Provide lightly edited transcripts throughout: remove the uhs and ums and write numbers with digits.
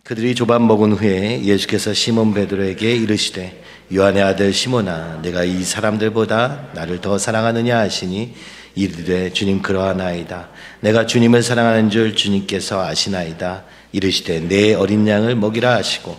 그들이 조반 먹은 후에 예수께서 시몬 베드로에게 이르시되 요한의 아들 시몬아 내가 이 사람들보다 나를 더 사랑하느냐 하시니 이르되 주님 그러하나이다. 내가 주님을 사랑하는 줄 주님께서 아시나이다. 이르시되 내 어린 양을 먹이라 하시고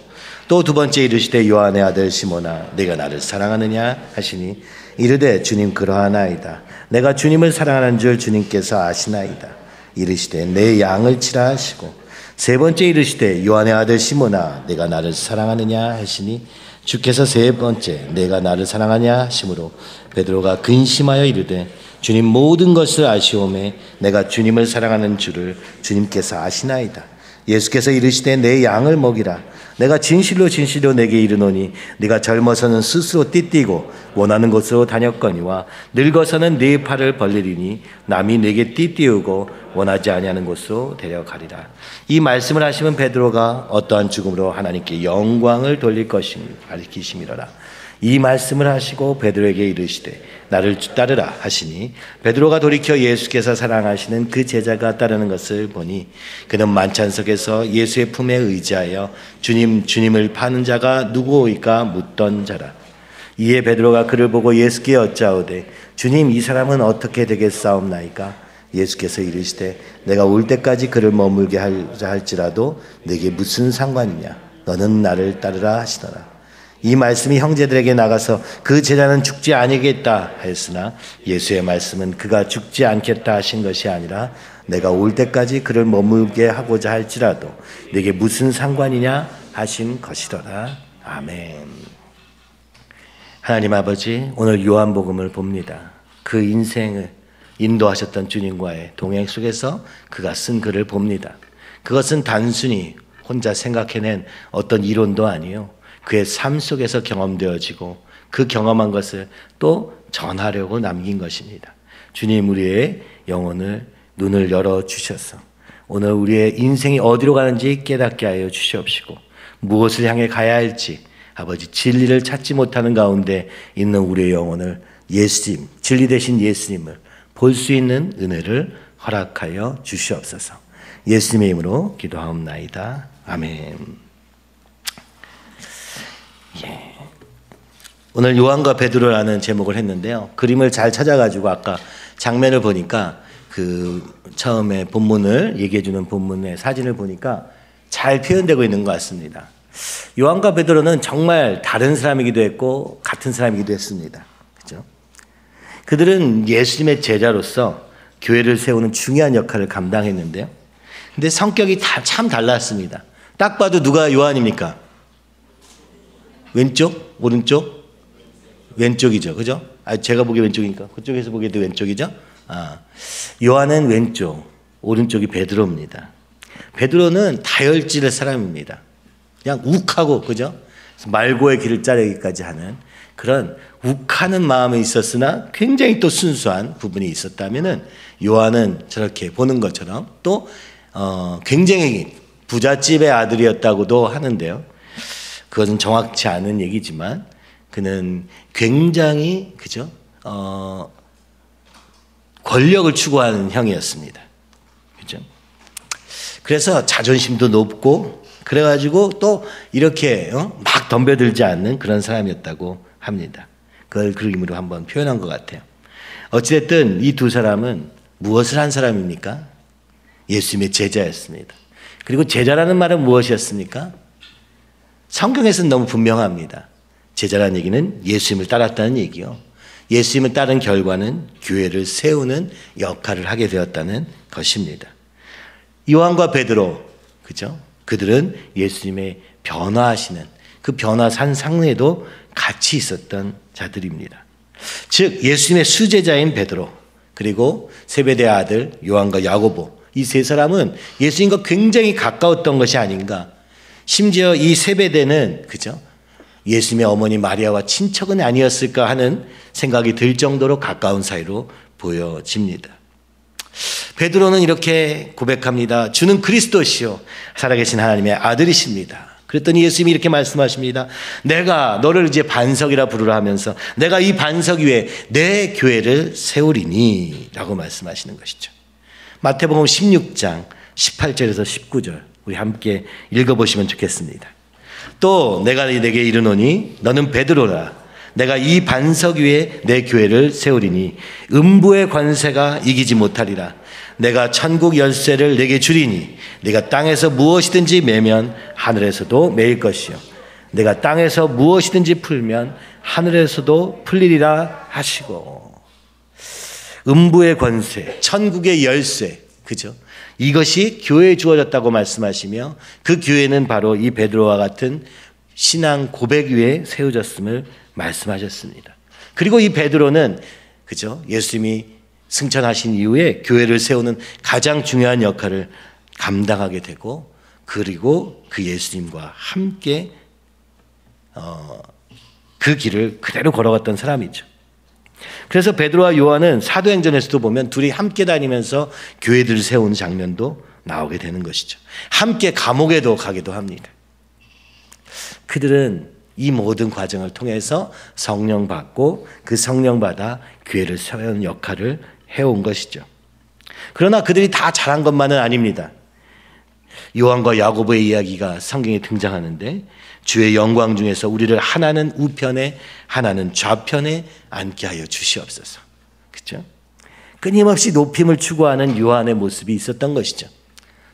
또 두 번째 이르시되 요한의 아들 시몬아 내가 나를 사랑하느냐 하시니 이르되 주님 그러하나이다. 내가 주님을 사랑하는 줄 주님께서 아시나이다. 이르시되 내 양을 치라 하시고 세 번째 이르시되 요한의 아들 시몬아 내가 나를 사랑하느냐 하시니 주께서 세 번째 내가 나를 사랑하냐 하심으로 베드로가 근심하여 이르되 주님 모든 것을 아시오매 내가 주님을 사랑하는 줄을 주님께서 아시나이다. 예수께서 이르시되 내 양을 먹이라. 내가 진실로 진실로 내게 이르노니 네가 젊어서는 스스로 띠띠고 원하는 곳으로 다녔거니와 늙어서는 네 팔을 벌리리니 남이 네게 띠띠우고 원하지 아니하는 곳으로 데려가리라. 이 말씀을 하시면 베드로가 어떠한 죽음으로 하나님께 영광을 돌릴 것임을 가리키심이로라. 이 말씀을 하시고 베드로에게 이르시되 나를 따르라 하시니 베드로가 돌이켜 예수께서 사랑하시는 그 제자가 따르는 것을 보니 그는 만찬석에서 예수의 품에 의지하여 주님을 파는 자가 누구오이까 묻던 자라. 이에 베드로가 그를 보고 예수께 여짜오되 주님 이 사람은 어떻게 되겠사옵나이까? 예수께서 이르시되 내가 올 때까지 그를 머물게 할지라도 내게 무슨 상관이냐? 너는 나를 따르라 하시더라. 이 말씀이 형제들에게 나가서 그 제자는 죽지 아니겠다 하였으나 예수의 말씀은 그가 죽지 않겠다 하신 것이 아니라 내가 올 때까지 그를 머물게 하고자 할지라도 내게 무슨 상관이냐 하신 것이더라. 아멘. 하나님 아버지, 오늘 요한복음을 봅니다. 그 인생을 인도하셨던 주님과의 동행 속에서 그가 쓴 글을 봅니다. 그것은 단순히 혼자 생각해낸 어떤 이론도 아니요, 그의 삶 속에서 경험되어지고 그 경험한 것을 또 전하려고 남긴 것입니다. 주님, 우리의 영혼을 눈을 열어주셔서 오늘 우리의 인생이 어디로 가는지 깨닫게 하여 주시옵시고 무엇을 향해 가야 할지 아버지 진리를 찾지 못하는 가운데 있는 우리의 영혼을 예수님, 진리 되신 예수님을 볼 수 있는 은혜를 허락하여 주시옵소서. 예수님의 이름으로 기도하옵나이다. 아멘. 오늘 요한과 베드로라는 제목을 했는데요. 그림을 잘 찾아가지고 아까 장면을 보니까 그 처음에 본문을 얘기해주는 본문의 사진을 보니까 잘 표현되고 있는 것 같습니다. 요한과 베드로는 정말 다른 사람이기도 했고 같은 사람이기도 했습니다. 그렇죠? 그들은 예수님의 제자로서 교회를 세우는 중요한 역할을 감당했는데요. 근데 성격이 참 달랐습니다. 딱 봐도 누가 요한입니까? 왼쪽? 오른쪽? 왼쪽이죠. 그죠? 제가 보기에 왼쪽이니까 그쪽에서 보기에도 왼쪽이죠? 요한은 왼쪽, 오른쪽이 베드로입니다. 베드로는 다혈질의 사람입니다. 그냥 욱하고, 그죠? 말고의 길을 자르기까지 하는 그런 욱하는 마음이 있었으나 굉장히 또 순수한 부분이 있었다면은 요한은 저렇게 보는 것처럼 또 굉장히 부잣집의 아들이었다고도 하는데요. 그것은 정확치 않은 얘기지만 그는 굉장히 그죠? 권력을 추구하는 형이었습니다. 그죠? 그래서 자존심도 높고 그래가지고 또 이렇게 막 덤벼들지 않는 그런 사람이었다고 합니다. 그걸 그림으로 한번 표현한 것 같아요. 어찌됐든 이 두 사람은 무엇을 한 사람입니까? 예수님의 제자였습니다. 그리고 제자라는 말은 무엇이었습니까? 성경에서는 너무 분명합니다. 제자라는 얘기는 예수님을 따랐다는 얘기요. 예수님을 따른 결과는 교회를 세우는 역할을 하게 되었다는 것입니다. 요한과 베드로, 그죠? 그들은 예수님의 변화하시는 그 변화산 상에도 같이 있었던 자들입니다. 즉 예수님의 수제자인 베드로, 그리고 세베대의 아들 요한과 야고보, 이 세 사람은 예수님과 굉장히 가까웠던 것이 아닌가. 심지어 이 세베대는 그죠? 예수님의 어머니 마리아와 친척은 아니었을까 하는 생각이 들 정도로 가까운 사이로 보여집니다. 베드로는 이렇게 고백합니다. 주는 그리스도시요 살아계신 하나님의 아들이십니다. 그랬더니 예수님이 이렇게 말씀하십니다. 내가 너를 이제 반석이라 부르라 하면서 내가 이 반석 위에 내 교회를 세우리니 라고 말씀하시는 것이죠. 마태복음 16장 18절에서 19절 우리 함께 읽어보시면 좋겠습니다. 또 내가 내게 이르노니 너는 베드로라. 내가 이 반석 위에 내 교회를 세우리니 음부의 관세가 이기지 못하리라. 내가 천국 열쇠를 내게 주리니 내가 땅에서 무엇이든지 매면 하늘에서도 매일 것이요 내가 땅에서 무엇이든지 풀면 하늘에서도 풀리리라 하시고. 음부의 권세, 천국의 열쇠, 그죠? 이것이 교회에 주어졌다고 말씀하시며 그 교회는 바로 이 베드로와 같은 신앙 고백 위에 세워졌음을 말씀하셨습니다. 그리고 이 베드로는 그죠? 예수님이 승천하신 이후에 교회를 세우는 가장 중요한 역할을 감당하게 되고, 그리고 그 예수님과 함께 그 길을 그대로 걸어갔던 사람이죠. 그래서 베드로와 요한은 사도행전에서도 보면 둘이 함께 다니면서 교회들을 세우는 장면도 나오게 되는 것이죠. 함께 감옥에도 가기도 합니다. 그들은 이 모든 과정을 통해서 성령 받고 그 성령 받아 교회를 세우는 역할을 해온 것이죠. 그러나 그들이 다 잘한 것만은 아닙니다. 요한과 야고보의 이야기가 성경에 등장하는데 주의 영광 중에서 우리를 하나는 우편에 하나는 좌편에 앉게 하여 주시옵소서. 그렇죠? 끊임없이 높임을 추구하는 요한의 모습이 있었던 것이죠.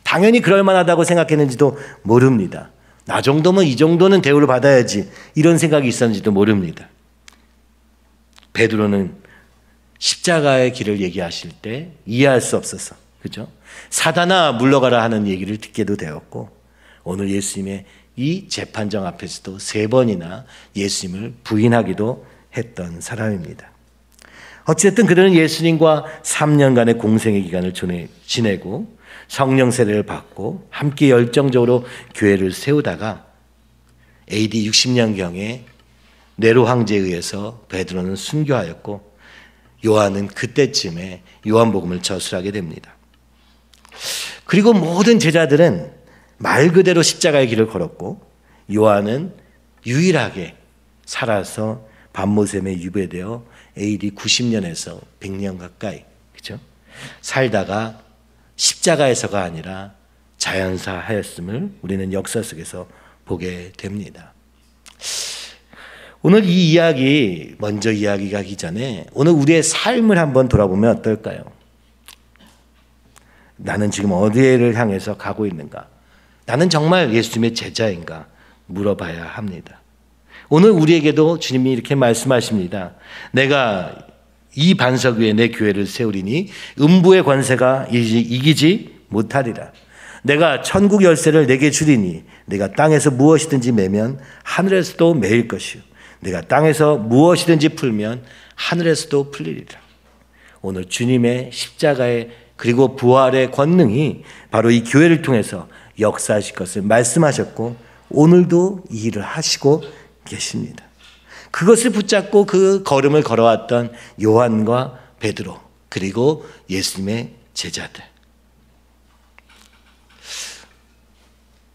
당연히 그럴 만하다고 생각했는지도 모릅니다. 나 정도면 이 정도는 대우를 받아야지 이런 생각이 있었는지도 모릅니다. 베드로는 십자가의 길을 얘기하실 때 이해할 수 없어서, 그죠? 사단아 물러가라 하는 얘기를 듣게도 되었고, 오늘 예수님의 이 재판정 앞에서도 3번이나 예수님을 부인하기도 했던 사람입니다. 어쨌든 그들은 예수님과 3년간의 공생의 기간을 지내고 성령 세례를 받고 함께 열정적으로 교회를 세우다가 AD 60년경에 네로 황제에 의해서 베드로는 순교하였고 요한은 그때쯤에 요한복음을 저술하게 됩니다. 그리고 모든 제자들은 말 그대로 십자가의 길을 걸었고 요한은 유일하게 살아서 반모셈에 유배되어 AD 90년에서 100년 가까이, 그죠? 살다가 십자가에서가 아니라 자연사 하였음을 우리는 역사 속에서 보게 됩니다. 오늘 이 이야기 먼저 이야기하기 전에 오늘 우리의 삶을 한번 돌아보면 어떨까요? 나는 지금 어디를 향해서 가고 있는가? 나는 정말 예수님의 제자인가? 물어봐야 합니다. 오늘 우리에게도 주님이 이렇게 말씀하십니다. 내가 이 반석 위에 내 교회를 세우리니 음부의 권세가 이기지 못하리라. 내가 천국 열쇠를 내게 주리니 내가 땅에서 무엇이든지 매면 하늘에서도 매일 것이요 내가 땅에서 무엇이든지 풀면 하늘에서도 풀리리라. 오늘 주님의 십자가의 그리고 부활의 권능이 바로 이 교회를 통해서 역사하실 것을 말씀하셨고 오늘도 이 일을 하시고 계십니다. 그것을 붙잡고 그 걸음을 걸어왔던 요한과 베드로 그리고 예수님의 제자들.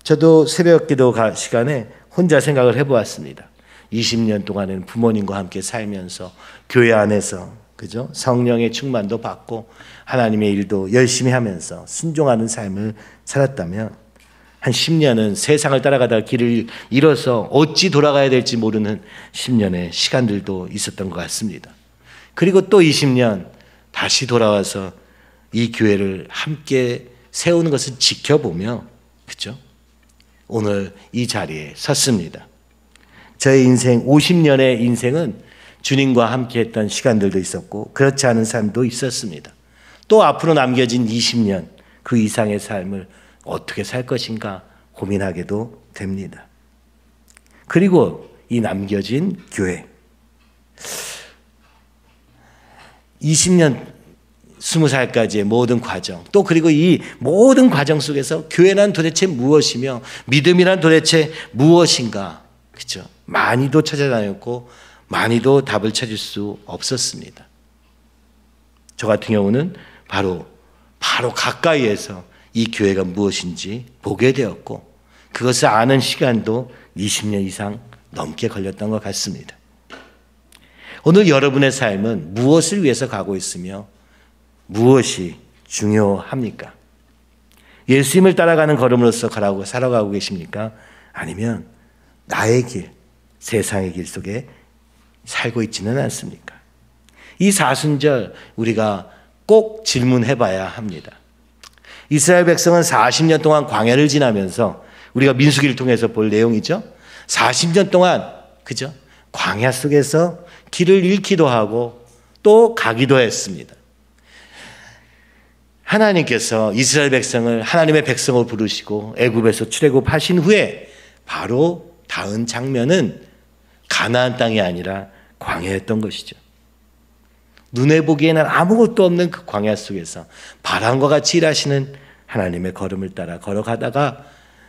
저도 새벽 기도 시간에 혼자 생각을 해보았습니다. 20년 동안은 부모님과 함께 살면서 교회 안에서 그죠? 성령의 충만도 받고 하나님의 일도 열심히 하면서 순종하는 삶을 살았다면 한 10년은 세상을 따라가다가 길을 잃어서 어찌 돌아가야 될지 모르는 10년의 시간들도 있었던 것 같습니다. 그리고 또 20년 다시 돌아와서 이 교회를 함께 세우는 것을 지켜보며 그죠? 오늘 이 자리에 섰습니다. 저의 인생 50년의 인생은 주님과 함께 했던 시간들도 있었고 그렇지 않은 삶도 있었습니다. 또 앞으로 남겨진 20년 그 이상의 삶을 어떻게 살 것인가 고민하게도 됩니다. 그리고 이 남겨진 교회 20년 20살까지의 모든 과정 또 그리고 이 모든 과정 속에서 교회란 도대체 무엇이며 믿음이란 도대체 무엇인가 그렇죠? 많이도 찾아다녔고 많이도 답을 찾을 수 없었습니다. 저 같은 경우는 바로 가까이에서 이 교회가 무엇인지 보게 되었고 그것을 아는 시간도 20년 이상 넘게 걸렸던 것 같습니다. 오늘 여러분의 삶은 무엇을 위해서 가고 있으며 무엇이 중요합니까? 예수님을 따라가는 걸음으로써 살아가고 계십니까? 아니면 나의 길, 세상의 길 속에 살고 있지는 않습니까? 이 사순절 우리가 꼭 질문해 봐야 합니다. 이스라엘 백성은 40년 동안 광야를 지나면서 우리가 민수기를 통해서 볼 내용이죠. 40년 동안 그죠? 광야 속에서 길을 잃기도 하고 또 가기도 했습니다. 하나님께서 이스라엘 백성을 하나님의 백성으로 부르시고 애굽에서 출애굽하신 후에 바로 다음 장면은 가나안 땅이 아니라 광야였던 것이죠. 눈에 보기에는 아무것도 없는 그 광야 속에서 바람과 같이 일하시는 하나님의 걸음을 따라 걸어가다가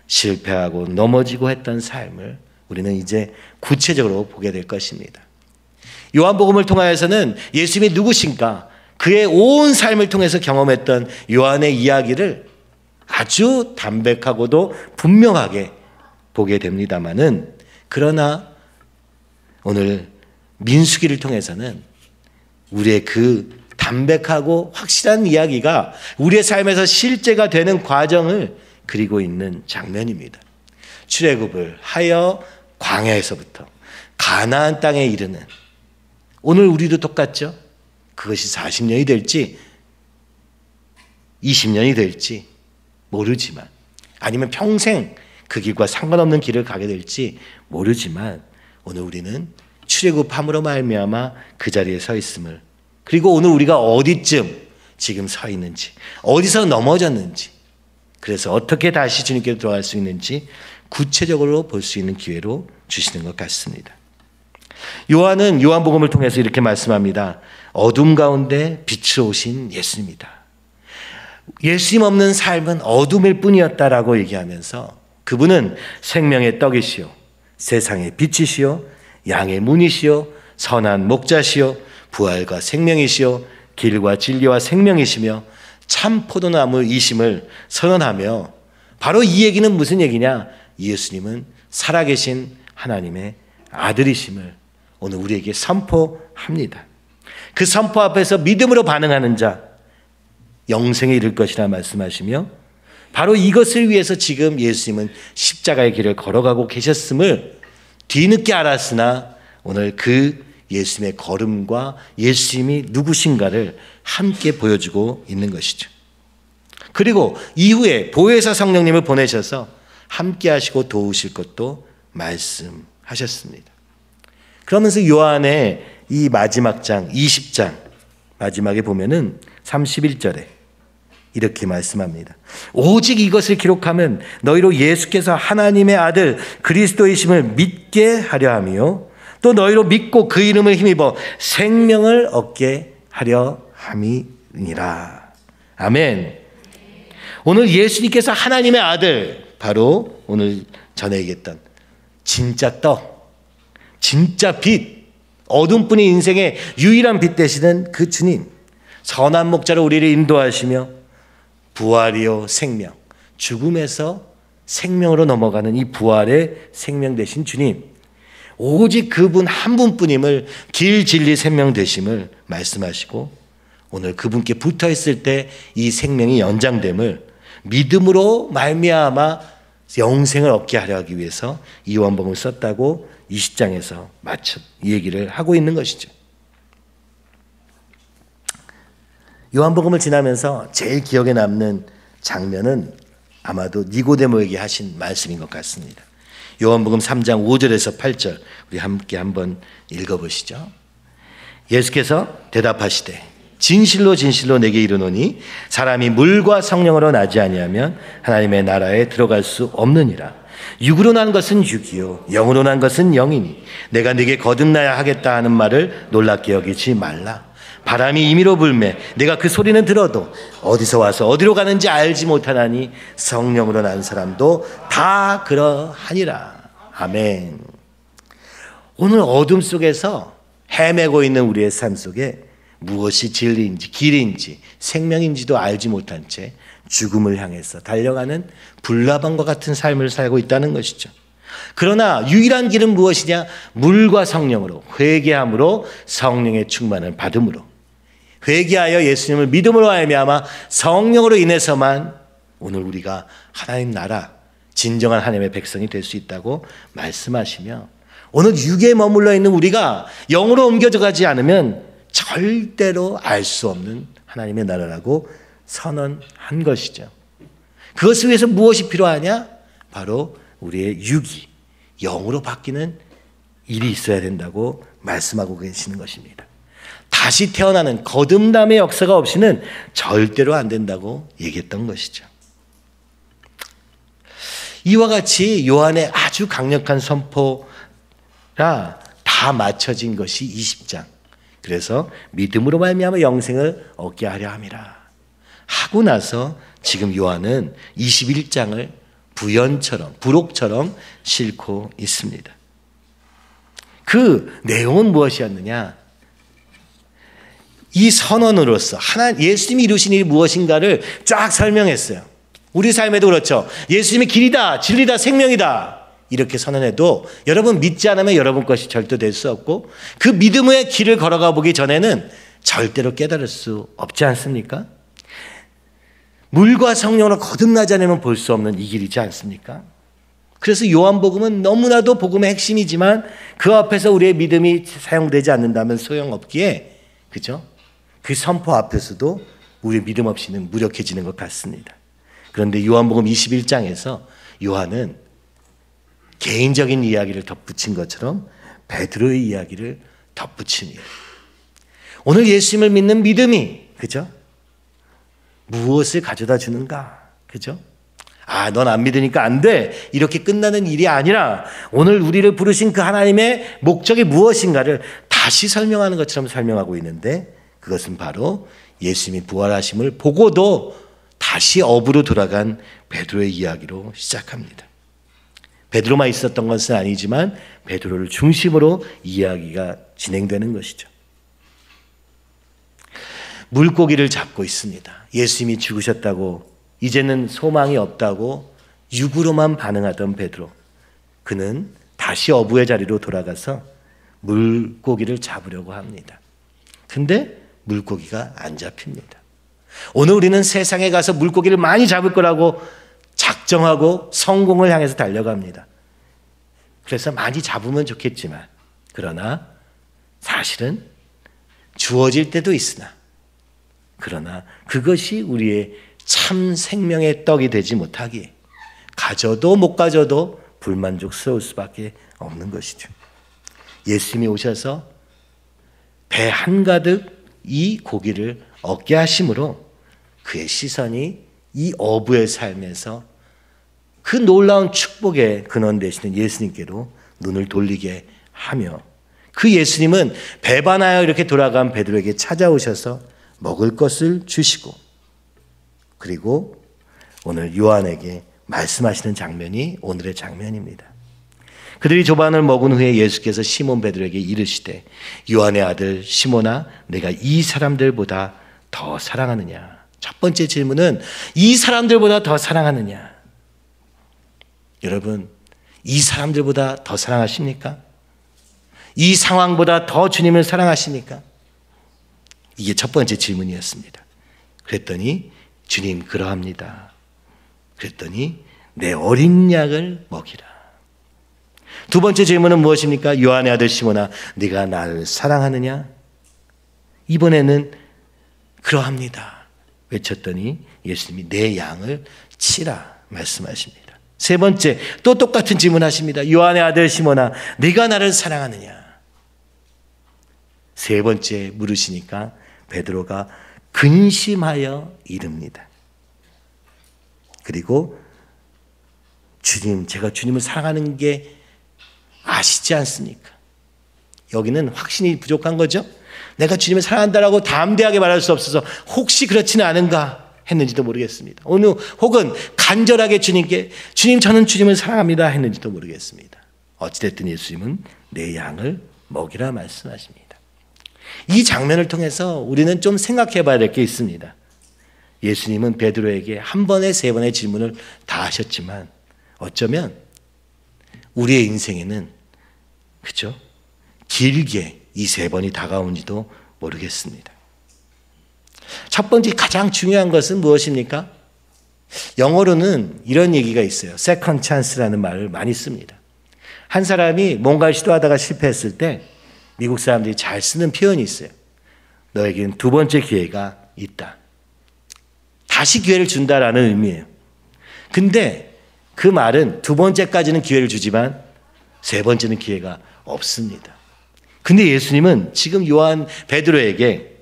실패하고 넘어지고 했던 삶을 우리는 이제 구체적으로 보게 될 것입니다. 요한복음을 통하여서는 예수님이 누구신가, 그의 온 삶을 통해서 경험했던 요한의 이야기를 아주 담백하고도 분명하게 보게 됩니다마는, 그러나 오늘 민수기를 통해서는 우리의 그 담백하고 확실한 이야기가 우리의 삶에서 실제가 되는 과정을 그리고 있는 장면입니다. 출애굽을 하여 광야에서부터 가나안 땅에 이르는, 오늘 우리도 똑같죠? 그것이 40년이 될지 20년이 될지 모르지만, 아니면 평생 그 길과 상관없는 길을 가게 될지 모르지만, 오늘 우리는 출애굽함으로 말미암아 그 자리에 서 있음을, 그리고 오늘 우리가 어디쯤 지금 서 있는지, 어디서 넘어졌는지, 그래서 어떻게 다시 주님께로 돌아갈 수 있는지 구체적으로 볼 수 있는 기회로 주시는 것 같습니다. 요한은 요한복음을 통해서 이렇게 말씀합니다. 어둠 가운데 빛으로 오신 예수님이다. 예수님 없는 삶은 어둠일 뿐이었다라고 얘기하면서 그분은 생명의 떡이시요 세상의 빛이시요 양의 문이시요 선한 목자시요 부활과 생명이시요 길과 진리와 생명이시며 참 포도나무이심을 선언하며, 바로 이 얘기는 무슨 얘기냐? 예수님은 살아계신 하나님의 아들이심을 오늘 우리에게 선포합니다. 그 선포 앞에서 믿음으로 반응하는 자 영생에 이를 것이라 말씀하시며, 바로 이것을 위해서 지금 예수님은 십자가의 길을 걸어가고 계셨음을 뒤늦게 알았으나 오늘 그 예수님의 걸음과 예수님이 누구신가를 함께 보여주고 있는 것이죠. 그리고 이후에 보혜사 성령님을 보내셔서 함께 하시고 도우실 것도 말씀하셨습니다. 그러면서 요한의 이 마지막 장 20장 마지막에 보면은 31절에 이렇게 말씀합니다. 오직 이것을 기록하면 너희로 예수께서 하나님의 아들 그리스도이심을 믿게 하려 하며, 또 너희로 믿고 그 이름을 힘입어 생명을 얻게 하려 함이니라. 아멘. 오늘 예수님께서 하나님의 아들, 바로 오늘 전에 얘기했던 진짜 떡, 진짜 빛, 어둠뿐인 인생의 유일한 빛 되시는 그 주님, 선한 목자로 우리를 인도하시며 부활이요 생명, 죽음에서 생명으로 넘어가는 이 부활의 생명 되신 주님, 오직 그분 한 분뿐임을, 길 진리 생명 되심을 말씀하시고, 오늘 그분께 붙어 있을 때 이 생명이 연장됨을 믿음으로 말미암아 영생을 얻게 하려 하기 위해서 이 요한복음을 썼다고 20장에서 이 얘기를 하고 있는 것이죠. 요한복음을 지나면서 제일 기억에 남는 장면은 아마도 니고데모에게 하신 말씀인 것 같습니다. 요한복음 3장 5절에서 8절 우리 함께 한번 읽어보시죠. 예수께서 대답하시되 진실로 진실로 내게 이르노니 사람이 물과 성령으로 나지 아니하면 하나님의 나라에 들어갈 수 없느니라. 육으로 난 것은 육이요 영으로 난 것은 영이니 내가 네게 거듭나야 하겠다 하는 말을 놀랍게 여기지 말라. 바람이 임의로 불매 내가 그 소리는 들어도 어디서 와서 어디로 가는지 알지 못하나니 성령으로 난 사람도 다 그러하니라. 아멘. 오늘 어둠 속에서 헤매고 있는 우리의 삶 속에 무엇이 진리인지 길인지 생명인지도 알지 못한 채 죽음을 향해서 달려가는 불나방과 같은 삶을 살고 있다는 것이죠. 그러나 유일한 길은 무엇이냐? 물과 성령으로, 회개함으로 성령의 충만을 받음으로, 회개하여 예수님을 믿음으로 말미암아 성령으로 인해서만 오늘 우리가 하나님 나라, 진정한 하나님의 백성이 될 수 있다고 말씀하시며, 오늘 육에 머물러 있는 우리가 영으로 옮겨져 가지 않으면 절대로 알 수 없는 하나님의 나라라고 선언한 것이죠. 그것을 위해서 무엇이 필요하냐? 바로 우리의 육이 영으로 바뀌는 일이 있어야 된다고 말씀하고 계시는 것입니다. 다시 태어나는 거듭남의 역사가 없이는 절대로 안 된다고 얘기했던 것이죠. 이와 같이 요한의 아주 강력한 선포라 다 맞춰진 것이 20장. 그래서 믿음으로 말미암아 영생을 얻게 하려 함이라 하고 나서 지금 요한은 21장을 부연처럼, 부록처럼 싣고 있습니다. 그 내용은 무엇이었느냐? 이 선언으로서 예수님이 이루신 일이 무엇인가를 쫙 설명했어요. 우리 삶에도 그렇죠. 예수님이 길이다, 진리다, 생명이다 이렇게 선언해도 여러분 믿지 않으면 여러분 것이 절대 될 수 없고, 그 믿음의 길을 걸어가 보기 전에는 절대로 깨달을 수 없지 않습니까? 물과 성령으로 거듭나지 않으면 볼 수 없는 이 길이지 않습니까? 그래서 요한복음은 너무나도 복음의 핵심이지만 그 앞에서 우리의 믿음이 사용되지 않는다면 소용없기에, 그죠? 그 선포 앞에서도 우리의 믿음 없이는 무력해지는 것 같습니다. 그런데 요한복음 21장에서 요한은 개인적인 이야기를 덧붙인 것처럼 베드로의 이야기를 덧붙입니다. 오늘 예수님을 믿는 믿음이, 그죠? 무엇을 가져다 주는가? 그죠? 넌 안 믿으니까 안 돼. 이렇게 끝나는 일이 아니라 오늘 우리를 부르신 그 하나님의 목적이 무엇인가를 다시 설명하는 것처럼 설명하고 있는데, 그것은 바로 예수님이 부활하심을 보고도 다시 업으로 돌아간 베드로의 이야기로 시작합니다. 베드로만 있었던 것은 아니지만 베드로를 중심으로 이야기가 진행되는 것이죠. 물고기를 잡고 있습니다. 예수님이 죽으셨다고, 이제는 소망이 없다고 육으로만 반응하던 베드로, 그는 다시 어부의 자리로 돌아가서 물고기를 잡으려고 합니다. 근데 물고기가 안 잡힙니다. 오늘 우리는 세상에 가서 물고기를 많이 잡을 거라고 작정하고 성공을 향해서 달려갑니다. 그래서 많이 잡으면 좋겠지만, 그러나 사실은 주어질 때도 있으나, 그러나 그것이 우리의 참 생명의 떡이 되지 못하기에 가져도 못 가져도 불만족스러울 수밖에 없는 것이죠. 예수님이 오셔서 배 한가득 이 고기를 얻게 하심으로 그의 시선이 이 어부의 삶에서 그 놀라운 축복의 근원 되시는 예수님께로 눈을 돌리게 하며, 그 예수님은 배반하여 이렇게 돌아간 베드로에게 찾아오셔서 먹을 것을 주시고, 그리고 오늘 요한에게 말씀하시는 장면이 오늘의 장면입니다. 그들이 조반을 먹은 후에 예수께서 시몬 베드로에게 이르시되, 요한의 아들 시몬아, 내가 이 사람들보다 더 사랑하느냐? 첫 번째 질문은 이 사람들보다 더 사랑하느냐? 여러분, 이 사람들보다 더 사랑하십니까? 이 상황보다 더 주님을 사랑하십니까? 이게 첫 번째 질문이었습니다. 그랬더니 주님 그러합니다. 그랬더니 내 어린 양을 먹이라. 두 번째 질문은 무엇입니까? 요한의 아들 시몬아, 네가 나를 사랑하느냐? 이번에는 그러합니다 외쳤더니 예수님이 내 양을 치라 말씀하십니다. 세 번째, 또 똑같은 질문하십니다. 요한의 아들 시몬아, 네가 나를 사랑하느냐? 세 번째 물으시니까 베드로가 근심하여 이릅니다. 그리고 주님, 제가 주님을 사랑하는 게 아시지 않습니까? 여기는 확신이 부족한 거죠. 내가 주님을 사랑한다라고 담대하게 말할 수 없어서 혹시 그렇지는 않은가 했는지도 모르겠습니다. 혹은 간절하게 주님께 주님, 저는 주님을 사랑합니다 했는지도 모르겠습니다. 어찌됐든 예수님은 내 양을 먹이라 말씀하십니다. 이 장면을 통해서 우리는 좀 생각해 봐야 될 게 있습니다. 예수님은 베드로에게 한 번에 세 번의 질문을 다 하셨지만 어쩌면 우리의 인생에는, 그렇죠? 길게 이 세 번이 다가온지도 모르겠습니다. 첫 번째 가장 중요한 것은 무엇입니까? 영어로는 이런 얘기가 있어요. 세컨드 찬스라는 말을 많이 씁니다. 한 사람이 뭔가를 시도하다가 실패했을 때 미국 사람들이 잘 쓰는 표현이 있어요. 너에게는 두 번째 기회가 있다. 다시 기회를 준다라는 의미예요. 근데 그 말은 두 번째까지는 기회를 주지만 세 번째는 기회가 없습니다. 근데 예수님은 지금 베드로에게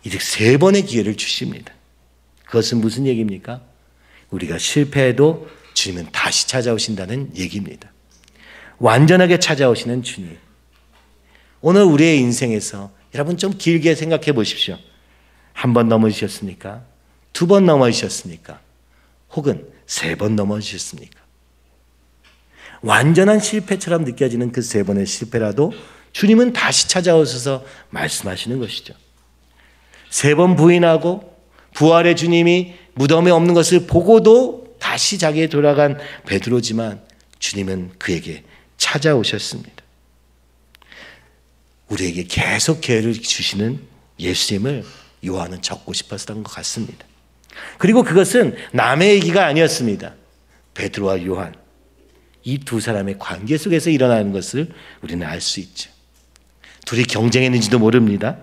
이제 세 번의 기회를 주십니다. 그것은 무슨 얘기입니까? 우리가 실패해도 주님은 다시 찾아오신다는 얘기입니다. 완전하게 찾아오시는 주님. 오늘 우리의 인생에서 여러분 좀 길게 생각해 보십시오. 한 번 넘어지셨습니까? 두 번 넘어지셨습니까? 혹은 세 번 넘어지셨습니까? 완전한 실패처럼 느껴지는 그 세 번의 실패라도 주님은 다시 찾아오셔서 말씀하시는 것이죠. 세 번 부인하고 부활의 주님이 무덤에 없는 것을 보고도 다시 자기에 돌아간 베드로지만 주님은 그에게 찾아오셨습니다. 우리에게 계속 기회를 주시는 예수님을 요한은 적고 싶었던 것 같습니다. 그리고 그것은 남의 얘기가 아니었습니다. 베드로와 요한, 이 두 사람의 관계 속에서 일어나는 것을 우리는 알 수 있죠. 둘이 경쟁했는지도 모릅니다.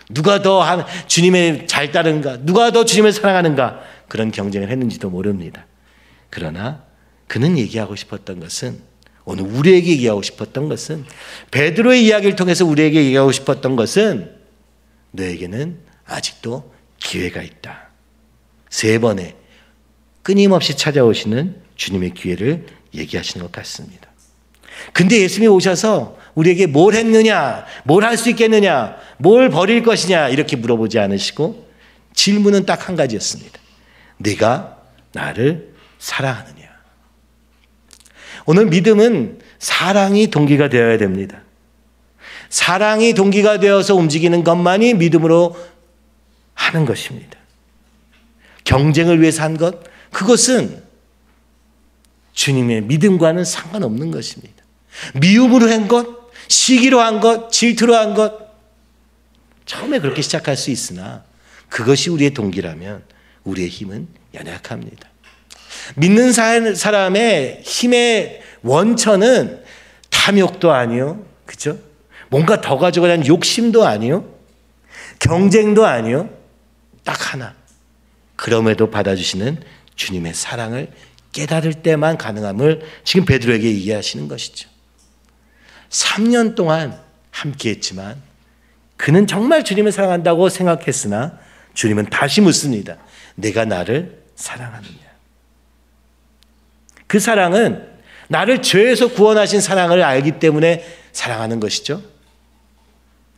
누가 더 주님의 잘 따르는가, 누가 더 주님을 사랑하는가, 그런 경쟁을 했는지도 모릅니다. 그러나 그는 얘기하고 싶었던 것은, 오늘 우리에게 얘기하고 싶었던 것은, 베드로의 이야기를 통해서 우리에게 얘기하고 싶었던 것은, 너에게는 아직도 기회가 있다. 세 번의 끊임없이 찾아오시는 주님의 기회를 얘기하시는 것 같습니다. 근데 예수님이 오셔서 우리에게 뭘 했느냐, 뭘 할 수 있겠느냐, 뭘 버릴 것이냐 이렇게 물어보지 않으시고 질문은 딱 한 가지였습니다. 네가 나를 사랑하느냐. 오늘 믿음은 사랑이 동기가 되어야 됩니다. 사랑이 동기가 되어서 움직이는 것만이 믿음으로 하는 것입니다. 경쟁을 위해서 한 것, 그것은 주님의 믿음과는 상관없는 것입니다. 미움으로 한 것, 시기로 한 것, 질투로 한 것, 처음에 그렇게 시작할 수 있으나 그것이 우리의 동기라면 우리의 힘은 연약합니다. 믿는 사람의 힘의 원천은 탐욕도 아니요, 그죠? 뭔가 더 가져가려는 욕심도 아니요, 경쟁도 아니요, 딱 하나. 그럼에도 받아주시는 주님의 사랑을 깨달을 때만 가능함을 지금 베드로에게 얘기하시는 것이죠. 3년 동안 함께 했지만 그는 정말 주님을 사랑한다고 생각했으나 주님은 다시 묻습니다. 내가 나를 사랑하느냐. 그 사랑은 나를 죄에서 구원하신 사랑을 알기 때문에 사랑하는 것이죠.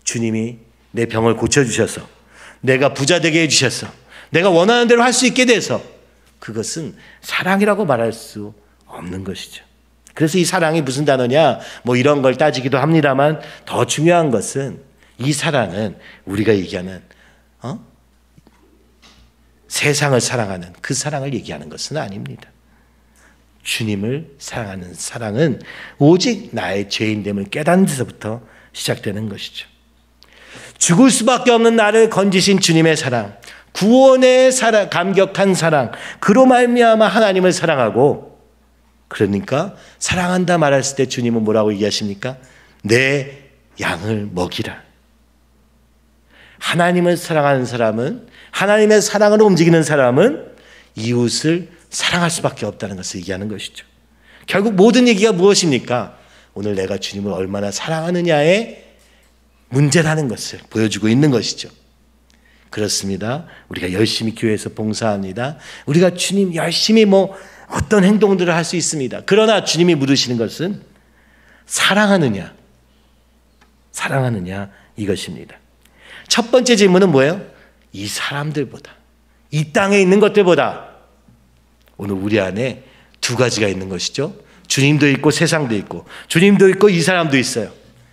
주님이 내 병을 고쳐주셔서, 내가 부자 되게 해주셔서, 내가 원하는 대로 할 수 있게 돼서, 그것은 사랑이라고 말할 수 없는 것이죠. 그래서 이 사랑이 무슨 단어냐, 뭐 이런 걸 따지기도 합니다만 더 중요한 것은 이 사랑은 우리가 얘기하는 세상을 사랑하는 그 사랑을 얘기하는 것은 아닙니다. 주님을 사랑하는 사랑은 오직 나의 죄인됨을 깨닫는 데서부터 시작되는 것이죠. 죽을 수밖에 없는 나를 건지신 주님의 사랑, 구원의 사랑, 감격한 사랑, 그로 말미암아 하나님을 사랑하고, 그러니까 사랑한다 말했을 때 주님은 뭐라고 얘기하십니까? 내 양을 먹이라. 하나님을 사랑하는 사람은, 하나님의 사랑으로 움직이는 사람은 이웃을 사랑할 수밖에 없다는 것을 얘기하는 것이죠. 결국 모든 얘기가 무엇입니까? 오늘 내가 주님을 얼마나 사랑하느냐의 문제라는 것을 보여주고 있는 것이죠. 그렇습니다. 우리가 열심히 교회에서 봉사합니다. 우리가 주님 열심히 어떤 행동들을 할 수 있습니다. 그러나 주님이 물으시는 것은 사랑하느냐, 사랑하느냐 이것입니다. 첫 번째 질문은 뭐예요? 이 사람들보다, 이 땅에 있는 것들보다. 오늘 우리 안에 두 가지가 있는 것이죠. 주님도 있고 세상도 있고, 주님도 있고 이 사람도 있어요.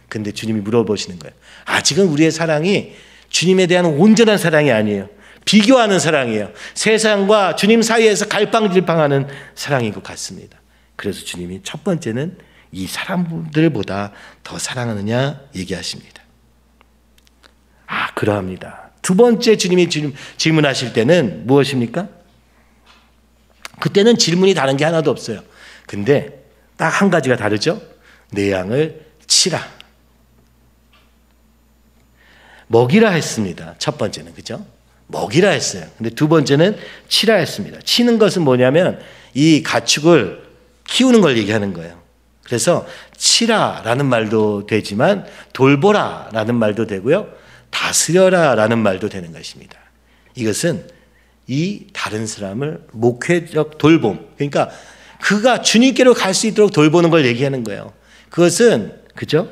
근데 주님이 물어보시는 거예요. 아직은 우리의 사랑이 주님에 대한 온전한 사랑이 아니에요. 비교하는 사랑이에요. 세상과 주님 사이에서 갈팡질팡하는 사랑인 것 같습니다. 그래서 주님이 첫 번째는 이 사람들보다 더 사랑하느냐 얘기하십니다. 그러합니다. 두 번째 주님이 질문하실 때는 무엇입니까? 그때는 질문이 다른 게 하나도 없어요. 근데 딱 한 가지가 다르죠. 내 양을 치라. 먹이라 했습니다. 첫 번째는, 그죠? 먹이라 했어요. 근데 두 번째는 치라 했습니다. 치는 것은 뭐냐면 이 가축을 키우는 걸 얘기하는 거예요. 그래서 치라라는 말도 되지만 돌보라라는 말도 되고요. 다스려라라는 말도 되는 것입니다. 이것은 이 다른 사람을 목회적 돌봄, 그러니까 그가 주님께로 갈 수 있도록 돌보는 걸 얘기하는 거예요. 그것은, 그죠?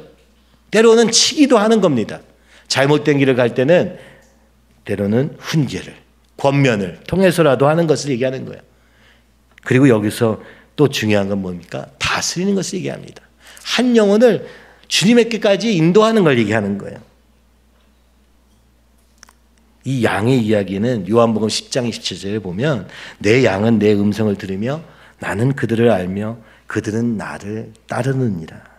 때로는 치기도 하는 겁니다. 잘못된 길을 갈 때는 때로는 훈계를, 권면을 통해서라도 하는 것을 얘기하는 거예요. 그리고 여기서 또 중요한 건 뭡니까? 다스리는 것을 얘기합니다. 한 영혼을 주님에게까지 인도하는 걸 얘기하는 거예요. 이 양의 이야기는 요한복음 10장 27절에 보면 내 양은 내 음성을 들으며 나는 그들을 알며 그들은 나를 따르느니라.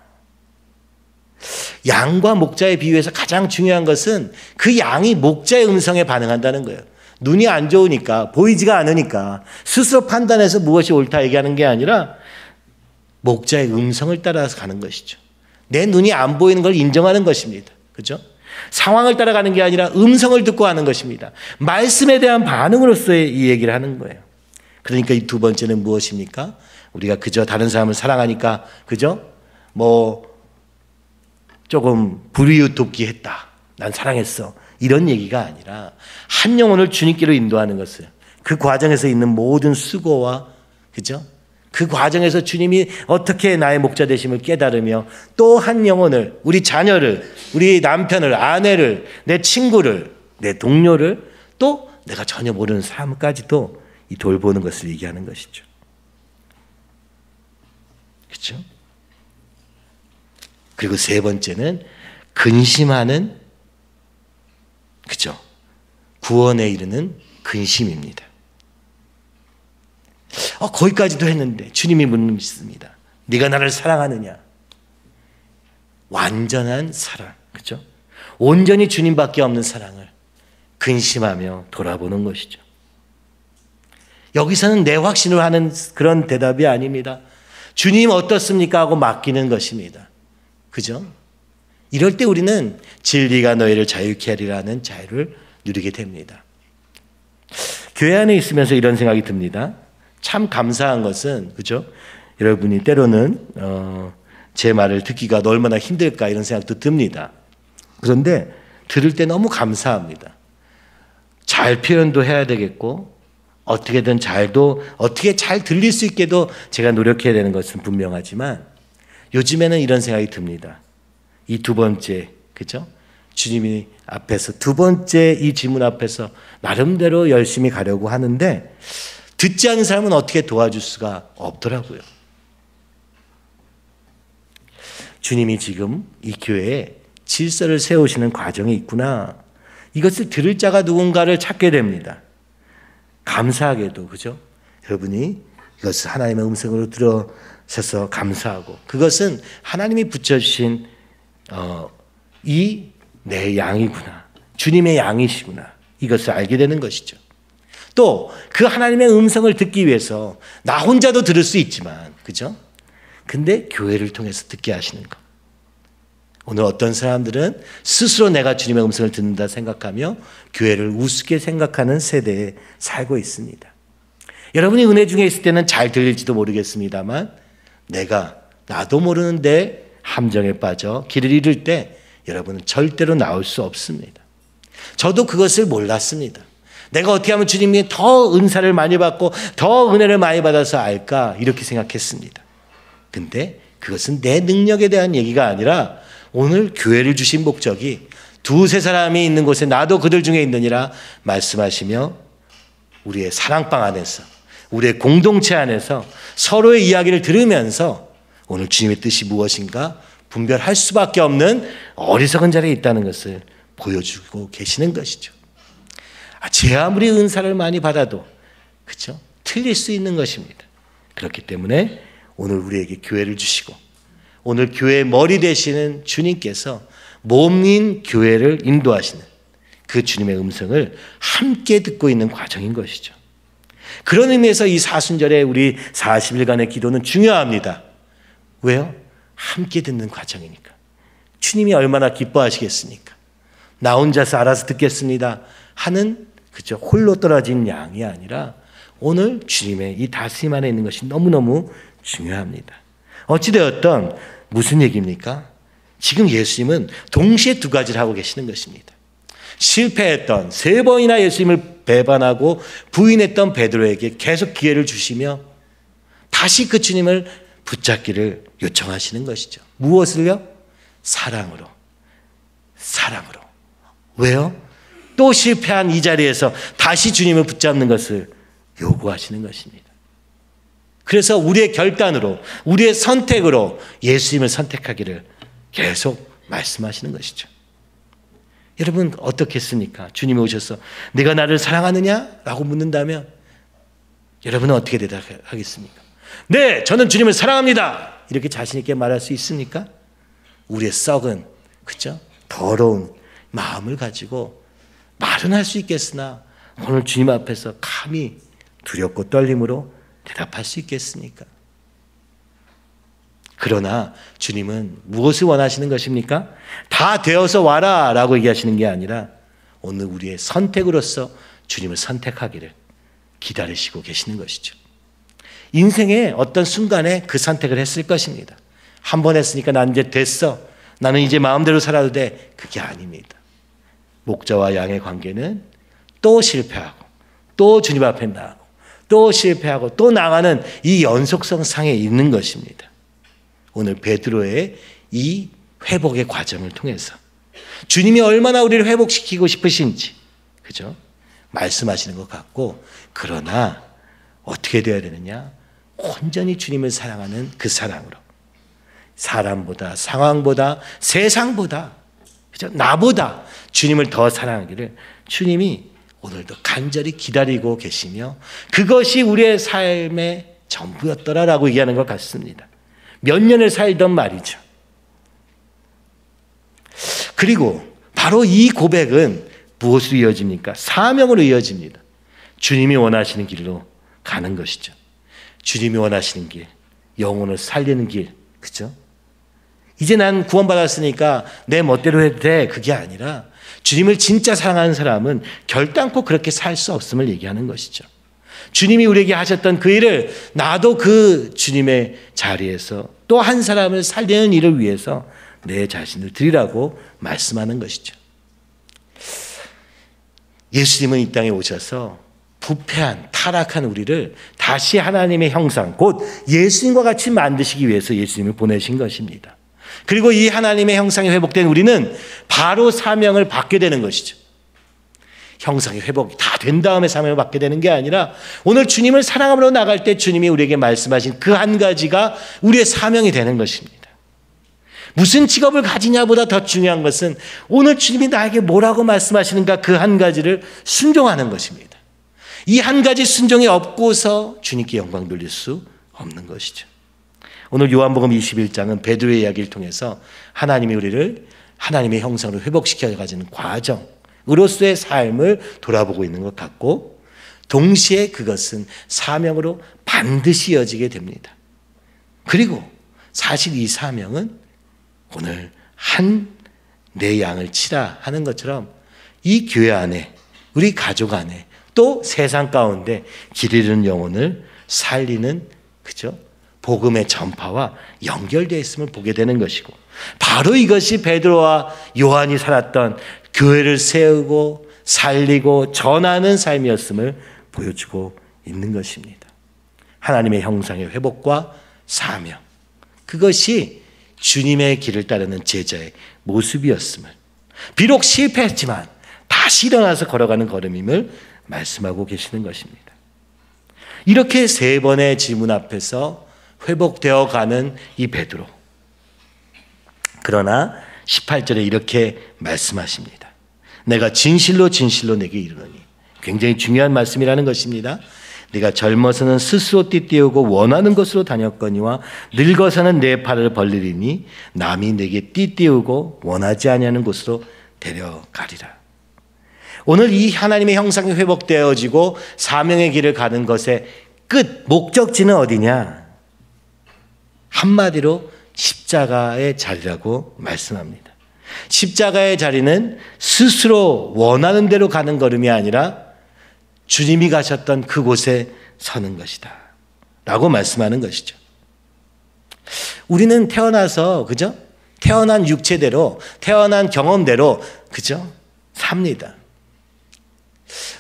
양과 목자의 비유에서 가장 중요한 것은 그 양이 목자의 음성에 반응한다는 거예요. 눈이 안 좋으니까, 보이지가 않으니까 스스로 판단해서 무엇이 옳다 얘기하는 게 아니라 목자의 음성을 따라서 가는 것이죠. 내 눈이 안 보이는 걸 인정하는 것입니다. 그죠? 상황을 따라가는 게 아니라 음성을 듣고 하는 것입니다. 말씀에 대한 반응으로서의 이 얘기를 하는 거예요. 그러니까 이 두 번째는 무엇입니까? 우리가 그저 다른 사람을 사랑하니까, 그죠? 조금 불이웃 돕기 했다. 난 사랑했어. 이런 얘기가 아니라 한 영혼을 주님께로 인도하는 것을, 그 과정에서 있는 모든 수고와, 그죠? 그 과정에서 주님이 어떻게 나의 목자 되심을 깨달으며 또 한 영혼을, 우리 자녀를, 우리 남편을, 아내를, 내 친구를, 내 동료를, 또 내가 전혀 모르는 사람까지도 이 돌보는 것을 얘기하는 것이죠. 그렇죠? 그리고 세 번째는 근심하는, 그죠? 구원에 이르는 근심입니다. 거기까지도 했는데 주님이 묻습니다. 네가 나를 사랑하느냐? 완전한 사랑, 그죠? 온전히 주님밖에 없는 사랑을 근심하며 돌아보는 것이죠. 여기서는 내 확신을 하는 그런 대답이 아닙니다. 주님 어떻습니까? 하고 맡기는 것입니다. 그죠? 이럴 때 우리는 진리가 너희를 자유케 하리라는 자유를 누리게 됩니다. 교회 안에 있으면서 이런 생각이 듭니다. 참 감사한 것은, 그죠? 여러분이 때로는 제 말을 듣기가 얼마나 힘들까 이런 생각도 듭니다. 그런데 들을 때 너무 감사합니다. 잘 표현도 해야 되겠고 어떻게든 어떻게 잘 들릴 수 있게도 제가 노력해야 되는 것은 분명하지만 요즘에는 이런 생각이 듭니다. 이 두 번째, 그죠? 주님이 앞에서 두 번째 이 질문 앞에서 나름대로 열심히 가려고 하는데 듣지 않는 사람은 어떻게 도와줄 수가 없더라고요. 주님이 지금 이 교회에 질서를 세우시는 과정이 있구나. 이것을 들을 자가 누군가를 찾게 됩니다. 감사하게도, 그죠? 여러분이 이것을 하나님의 음성으로 들으셔서 감사하고, 그것은 하나님이 붙여주신 이 내 양이구나, 주님의 양이시구나, 이것을 알게 되는 것이죠. 또 그 하나님의 음성을 듣기 위해서 나 혼자도 들을 수 있지만, 그죠? 근데 교회를 통해서 듣게 하시는 것. 오늘 어떤 사람들은 스스로 내가 주님의 음성을 듣는다 생각하며 교회를 우습게 생각하는 세대에 살고 있습니다. 여러분이 은혜 중에 있을 때는 잘 들릴지도 모르겠습니다만 나도 모르는데 함정에 빠져 길을 잃을 때 여러분은 절대로 나올 수 없습니다. 저도 그것을 몰랐습니다. 내가 어떻게 하면 주님이 더 은사를 많이 받고 더 은혜를 많이 받아서 알까 이렇게 생각했습니다. 근데 그것은 내 능력에 대한 얘기가 아니라 오늘 교회를 주신 목적이 두세 사람이 있는 곳에 나도 그들 중에 있느니라 말씀하시며 우리의 사랑방 안에서, 우리의 공동체 안에서 서로의 이야기를 들으면서 오늘 주님의 뜻이 무엇인가 분별할 수밖에 없는 어리석은 자리에 있다는 것을 보여주고 계시는 것이죠. 제 아무리 은사를 많이 받아도, 그렇죠? 틀릴 수 있는 것입니다. 그렇기 때문에 오늘 우리에게 교회를 주시고 오늘 교회의 머리 되시는 주님께서 몸인 교회를 인도하시는 그 주님의 음성을 함께 듣고 있는 과정인 것이죠. 그런 의미에서 이 사순절에 우리 40일간의 기도는 중요합니다. 왜요? 함께 듣는 과정이니까. 주님이 얼마나 기뻐하시겠습니까? 나 혼자서 알아서 듣겠습니다 하는 그저 홀로 떨어진 양이 아니라 오늘 주님의 이 다스림 안에 있는 것이 너무너무 중요합니다. 어찌되었든 무슨 얘기입니까? 지금 예수님은 동시에 두 가지를 하고 계시는 것입니다. 실패했던 3번이나 예수님을 배반하고 부인했던 베드로에게 계속 기회를 주시며 다시 그 주님을 붙잡기를 요청하시는 것이죠. 무엇을요? 사랑으로. 사랑으로. 왜요? 또 실패한 이 자리에서 다시 주님을 붙잡는 것을 요구하시는 것입니다. 그래서 우리의 결단으로, 우리의 선택으로 예수님을 선택하기를 계속 말씀하시는 것이죠. 여러분 어떻겠습니까? 주님이 오셔서 네가 나를 사랑하느냐? 라고 묻는다면 여러분은 어떻게 대답하겠습니까? 네, 저는 주님을 사랑합니다. 이렇게 자신 있게 말할 수 있습니까? 우리의 썩은, 그죠? 더러운 마음을 가지고 말은 할 수 있겠으나 오늘 주님 앞에서 감히 두렵고 떨림으로 대답할 수 있겠습니까? 그러나 주님은 무엇을 원하시는 것입니까? 다 되어서 와라 라고 얘기하시는 게 아니라 오늘 우리의 선택으로서 주님을 선택하기를 기다리시고 계시는 것이죠. 인생의 어떤 순간에 그 선택을 했을 것입니다. 한 번 했으니까 난 이제 됐어. 나는 이제 마음대로 살아도 돼. 그게 아닙니다. 목자와 양의 관계는 또 실패하고 또 주님 앞에 나가고 또 실패하고 또 나가는 이 연속성 상에 있는 것입니다. 오늘 베드로의 이 회복의 과정을 통해서 주님이 얼마나 우리를 회복시키고 싶으신지, 그죠? 말씀하시는 것 같고, 그러나 어떻게 되어야 되느냐? 온전히 주님을 사랑하는 그 사랑으로, 사람보다, 상황보다, 세상보다, 그죠? 나보다 주님을 더 사랑하기를 주님이 오늘도 간절히 기다리고 계시며 그것이 우리의 삶의 전부였더라라고 얘기하는 것 같습니다. 몇 년을 살던 말이죠. 그리고 바로 이 고백은 무엇으로 이어집니까? 사명으로 이어집니다. 주님이 원하시는 길로 가는 것이죠. 주님이 원하시는 길, 영혼을 살리는 길, 그죠? 이제 난 구원받았으니까 내 멋대로 해도 돼. 그게 아니라 주님을 진짜 사랑하는 사람은 결단코 그렇게 살 수 없음을 얘기하는 것이죠. 주님이 우리에게 하셨던 그 일을 나도 그 주님의 자리에서 또 한 사람을 살리는 일을 위해서 내 자신을 드리라고 말씀하는 것이죠. 예수님은 이 땅에 오셔서 부패한 타락한 우리를 다시 하나님의 형상, 곧 예수님과 같이 만드시기 위해서 예수님을 보내신 것입니다. 그리고 이 하나님의 형상이 회복된 우리는 바로 사명을 받게 되는 것이죠. 형상이 회복이 다 된 다음에 사명을 받게 되는 게 아니라 오늘 주님을 사랑함으로 나갈 때 주님이 우리에게 말씀하신 그 한 가지가 우리의 사명이 되는 것입니다. 무슨 직업을 가지냐보다 더 중요한 것은 오늘 주님이 나에게 뭐라고 말씀하시는가 그 한 가지를 순종하는 것입니다. 이 한 가지 순종이 없고서 주님께 영광 돌릴 수 없는 것이죠. 오늘 요한복음 21장은 베드로의 이야기를 통해서 하나님이 우리를 하나님의 형상으로 회복시켜 가지는 과정으로서의 삶을 돌아보고 있는 것 같고, 동시에 그것은 사명으로 반드시 이어지게 됩니다. 그리고 사실 이 사명은 오늘 내 양을 치라 하는 것처럼 이 교회 안에, 우리 가족 안에, 또 세상 가운데 길 잃은 영혼을 살리는, 그죠? 복음의 전파와 연결되어 있음을 보게 되는 것이고, 바로 이것이 베드로와 요한이 살았던 교회를 세우고 살리고 전하는 삶이었음을 보여주고 있는 것입니다. 하나님의 형상의 회복과 사명, 그것이 주님의 길을 따르는 제자의 모습이었음을, 비록 실패했지만 다시 일어나서 걸어가는 걸음임을 말씀하고 계시는 것입니다. 이렇게 3번의 질문 앞에서 회복되어 가는 이 베드로, 그러나 18절에 이렇게 말씀하십니다. 내가 진실로 진실로 내게 이르노니, 굉장히 중요한 말씀이라는 것입니다. 네가 젊어서는 스스로 띠띠우고 원하는 곳으로 다녔거니와 늙어서는 내 팔을 벌리리니 남이 내게 띠띠우고 원하지 아니하는 곳으로 데려가리라. 오늘 이 하나님의 형상이 회복되어지고 사명의 길을 가는 것의 끝, 목적지는 어디냐? 한마디로 십자가의 자리라고 말씀합니다. 십자가의 자리는 스스로 원하는 대로 가는 걸음이 아니라 주님이 가셨던 그곳에 서는 것이다 라고 말씀하는 것이죠. 우리는 태어나서, 그죠? 태어난 육체대로, 태어난 경험대로, 그죠? 삽니다.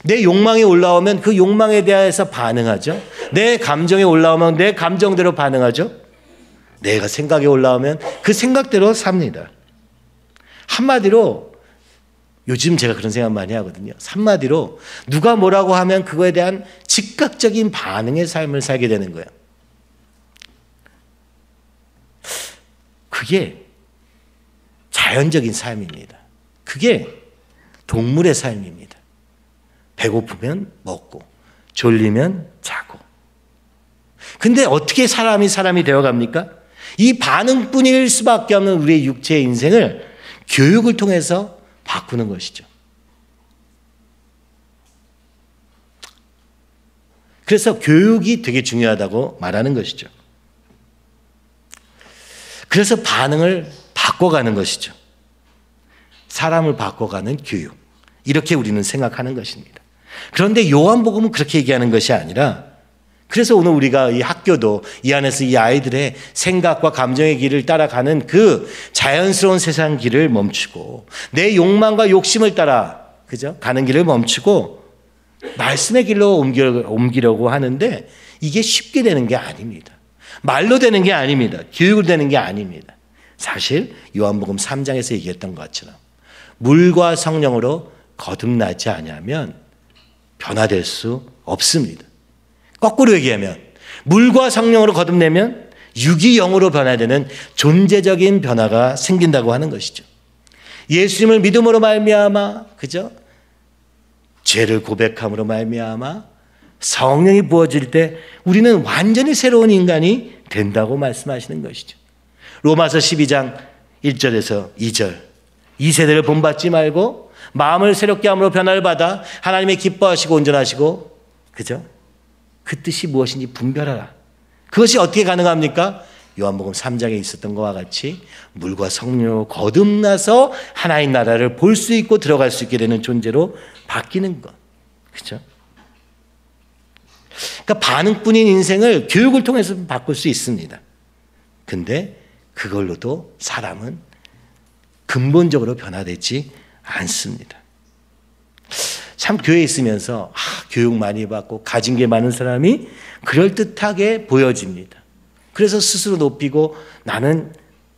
내 욕망이 올라오면 그 욕망에 대해서 반응하죠. 내 감정이 올라오면 내 감정대로 반응하죠. 내가 생각이 올라오면 그 생각대로 삽니다. 한마디로, 요즘 제가 그런 생각 많이 하거든요. 한마디로 누가 뭐라고 하면 그거에 대한 즉각적인 반응의 삶을 살게 되는 거예요. 그게 자연적인 삶입니다. 그게 동물의 삶입니다. 배고프면 먹고 졸리면 자고. 근데 어떻게 사람이 되어갑니까? 이 반응뿐일 수밖에 없는 우리의 육체의 인생을 교육을 통해서 바꾸는 것이죠. 그래서 교육이 되게 중요하다고 말하는 것이죠. 그래서 반응을 바꿔가는 것이죠. 사람을 바꿔가는 교육. 이렇게 우리는 생각하는 것입니다. 그런데 요한복음은 그렇게 얘기하는 것이 아니라, 그래서 오늘 우리가 이 학교도 이 안에서 이 아이들의 생각과 감정의 길을 따라가는 그 자연스러운 세상 길을 멈추고 내 욕망과 욕심을 따라, 그죠? 가는 길을 멈추고 말씀의 길로 옮기려고 하는데 이게 쉽게 되는 게 아닙니다. 말로 되는 게 아닙니다. 교육으로 되는 게 아닙니다. 사실 요한복음 3장에서 얘기했던 것처럼 물과 성령으로 거듭나지 않으면 변화될 수 없습니다. 거꾸로 얘기하면 물과 성령으로 거듭내면 육이 영으로 변화되는 존재적인 변화가 생긴다고 하는 것이죠. 예수님을 믿음으로 말미암아, 그죠? 죄를 고백함으로 말미암아 성령이 부어질 때 우리는 완전히 새로운 인간이 된다고 말씀하시는 것이죠. 로마서 12장 1절에서 2절, 이 세대를 본받지 말고 마음을 새롭게 함으로 변화를 받아 하나님의 기뻐하시고 온전하시고, 그죠? 그 뜻이 무엇인지 분별하라. 그것이 어떻게 가능합니까? 요한복음 3장에 있었던 것과 같이 물과 성령으로 거듭나서 하나님 나라를 볼 수 있고 들어갈 수 있게 되는 존재로 바뀌는 것. 그죠? 그러니까 반응뿐인 인생을 교육을 통해서 바꿀 수 있습니다. 근데 그걸로도 사람은 근본적으로 변화되지 않습니다. 참 교회에 있으면서 교육 많이 받고 가진 게 많은 사람이 그럴듯하게 보여집니다. 그래서 스스로 높이고 나는